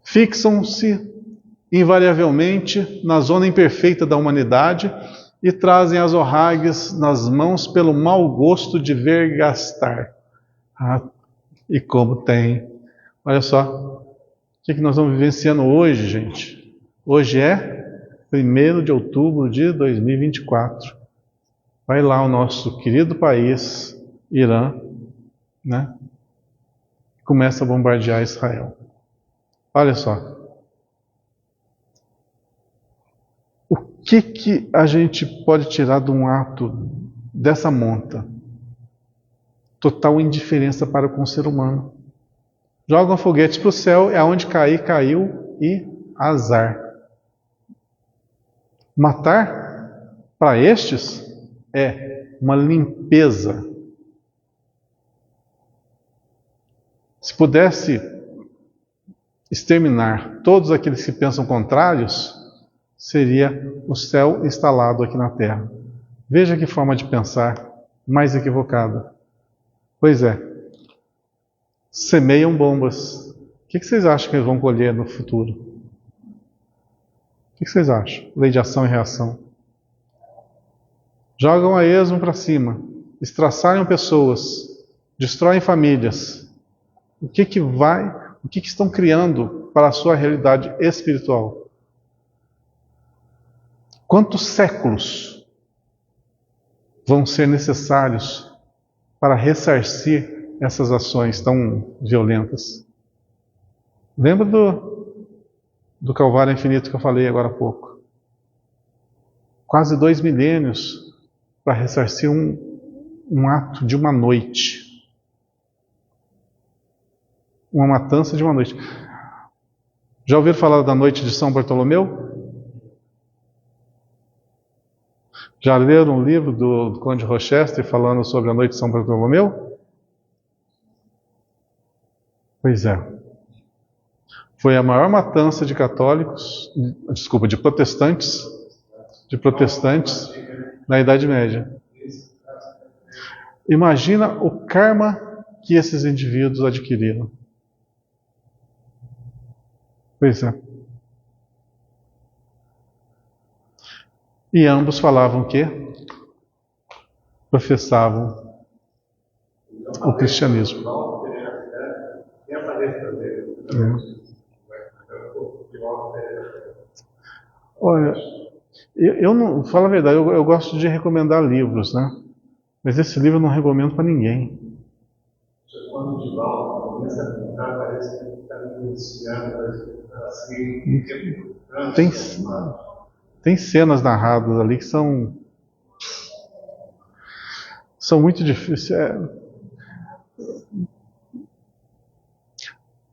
Fixam-se invariavelmente na zona imperfeita da humanidade e trazem as orragues nas mãos pelo mau gosto de ver gastar. E como tem. Olha só, o que nós estamos vivenciando hoje, gente? Hoje é 1º de outubro de 2024. Vai lá o nosso querido país, Irã, né? Começa a bombardear Israel. Olha só. O que a gente pode tirar de um ato dessa monta? Total indiferença para com o ser humano. Jogam foguetes para o céu, é aonde cair, caiu e azar. Matar, para estes, é uma limpeza. Se pudesse exterminar todos aqueles que pensam contrários, seria o céu instalado aqui na terra. Veja que forma de pensar mais equivocada. Pois é, semeiam bombas. O que vocês acham que eles vão colher no futuro? O que vocês acham? Lei de ação e reação. Jogam a esmo para cima, estraçalham pessoas, destroem famílias. O que estão criando para a sua realidade espiritual? Quantos séculos vão ser necessários para ressarcir essas ações tão violentas? Lembra do Calvário Infinito que eu falei agora há pouco? Quase 2 milênios para ressarcir um ato de uma noite. Uma matança de uma noite. Já ouviram falar da noite de São Bartolomeu? Já leram um livro do Conde Rochester falando sobre a noite de São Bartolomeu? Pois é. Foi a maior matança de de protestantes na Idade Média. Imagina o karma que esses indivíduos adquiriram. Pois é. E ambos falavam o quê? Professavam o cristianismo. Olha, eu não, falo a verdade, eu gosto de recomendar livros, né? Mas esse livro eu não recomendo para ninguém. Quando o Divaldo começa a pintar, parece que está iniciando, assim, tem cenas narradas ali que são muito difíceis.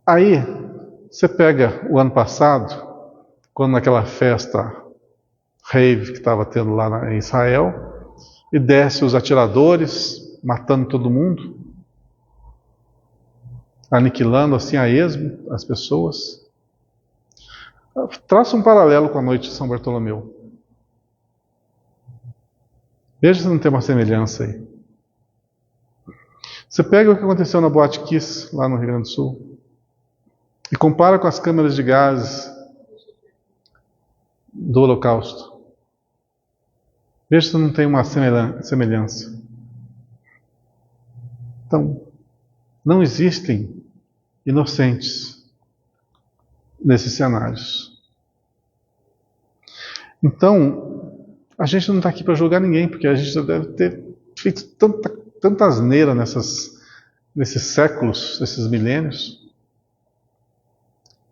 Aí, você pega o ano passado, quando naquela festa rave que estava tendo lá em Israel, e desce os atiradores, matando todo mundo, aniquilando assim a esmo as pessoas. Traça um paralelo com a noite de São Bartolomeu. Veja se não tem uma semelhança aí. Você pega o que aconteceu na Boate Kiss, lá no Rio Grande do Sul. E compara com as câmeras de gases do Holocausto. Veja se não tem uma semelhança. Então, não existem inocentes nesses cenários. Então, a gente não está aqui para julgar ninguém, porque a gente já deve ter feito tanta asneira nesses séculos, nesses milênios.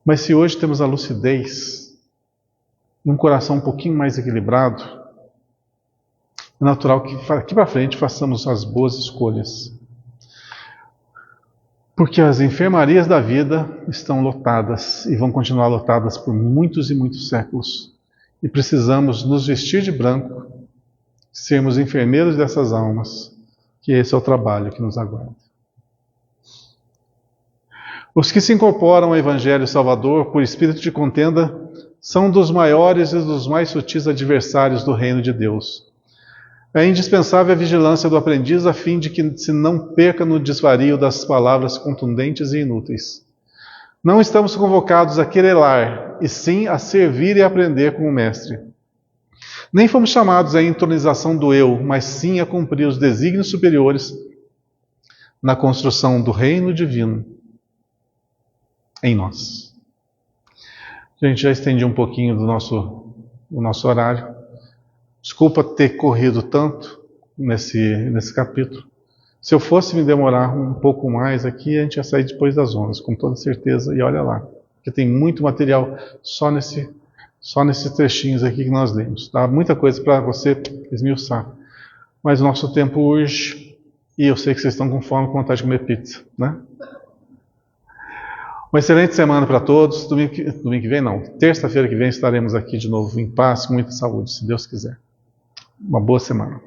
Mas se hoje temos a lucidez, um coração um pouquinho mais equilibrado, é natural que daqui para frente façamos as boas escolhas. Porque as enfermarias da vida estão lotadas e vão continuar lotadas por muitos e muitos séculos. E precisamos nos vestir de branco, sermos enfermeiros dessas almas, que esse é o trabalho que nos aguarda. Os que se incorporam ao Evangelho Salvador por espírito de contenda são dos maiores e dos mais sutis adversários do reino de Deus. É indispensável a vigilância do aprendiz a fim de que se não perca no desvario das palavras contundentes e inúteis. Não estamos convocados a querelar, e sim a servir e aprender com o Mestre. Nem fomos chamados à entronização do eu, mas sim a cumprir os desígnios superiores na construção do reino divino em nós. Gente, já estendi um pouquinho do nosso horário. Desculpa ter corrido tanto nesse capítulo. Se eu fosse me demorar um pouco mais aqui, a gente ia sair depois das 11, com toda certeza, e olha lá. Porque tem muito material só nesses trechinhos aqui que nós lemos. Dá muita coisa para você esmiuçar. Mas o nosso tempo urge, e eu sei que vocês estão com fome, com vontade de comer pizza, né? Uma excelente semana para todos. Domingo que vem não. Terça-feira que vem estaremos aqui de novo em paz, com muita saúde, se Deus quiser. Uma boa semana.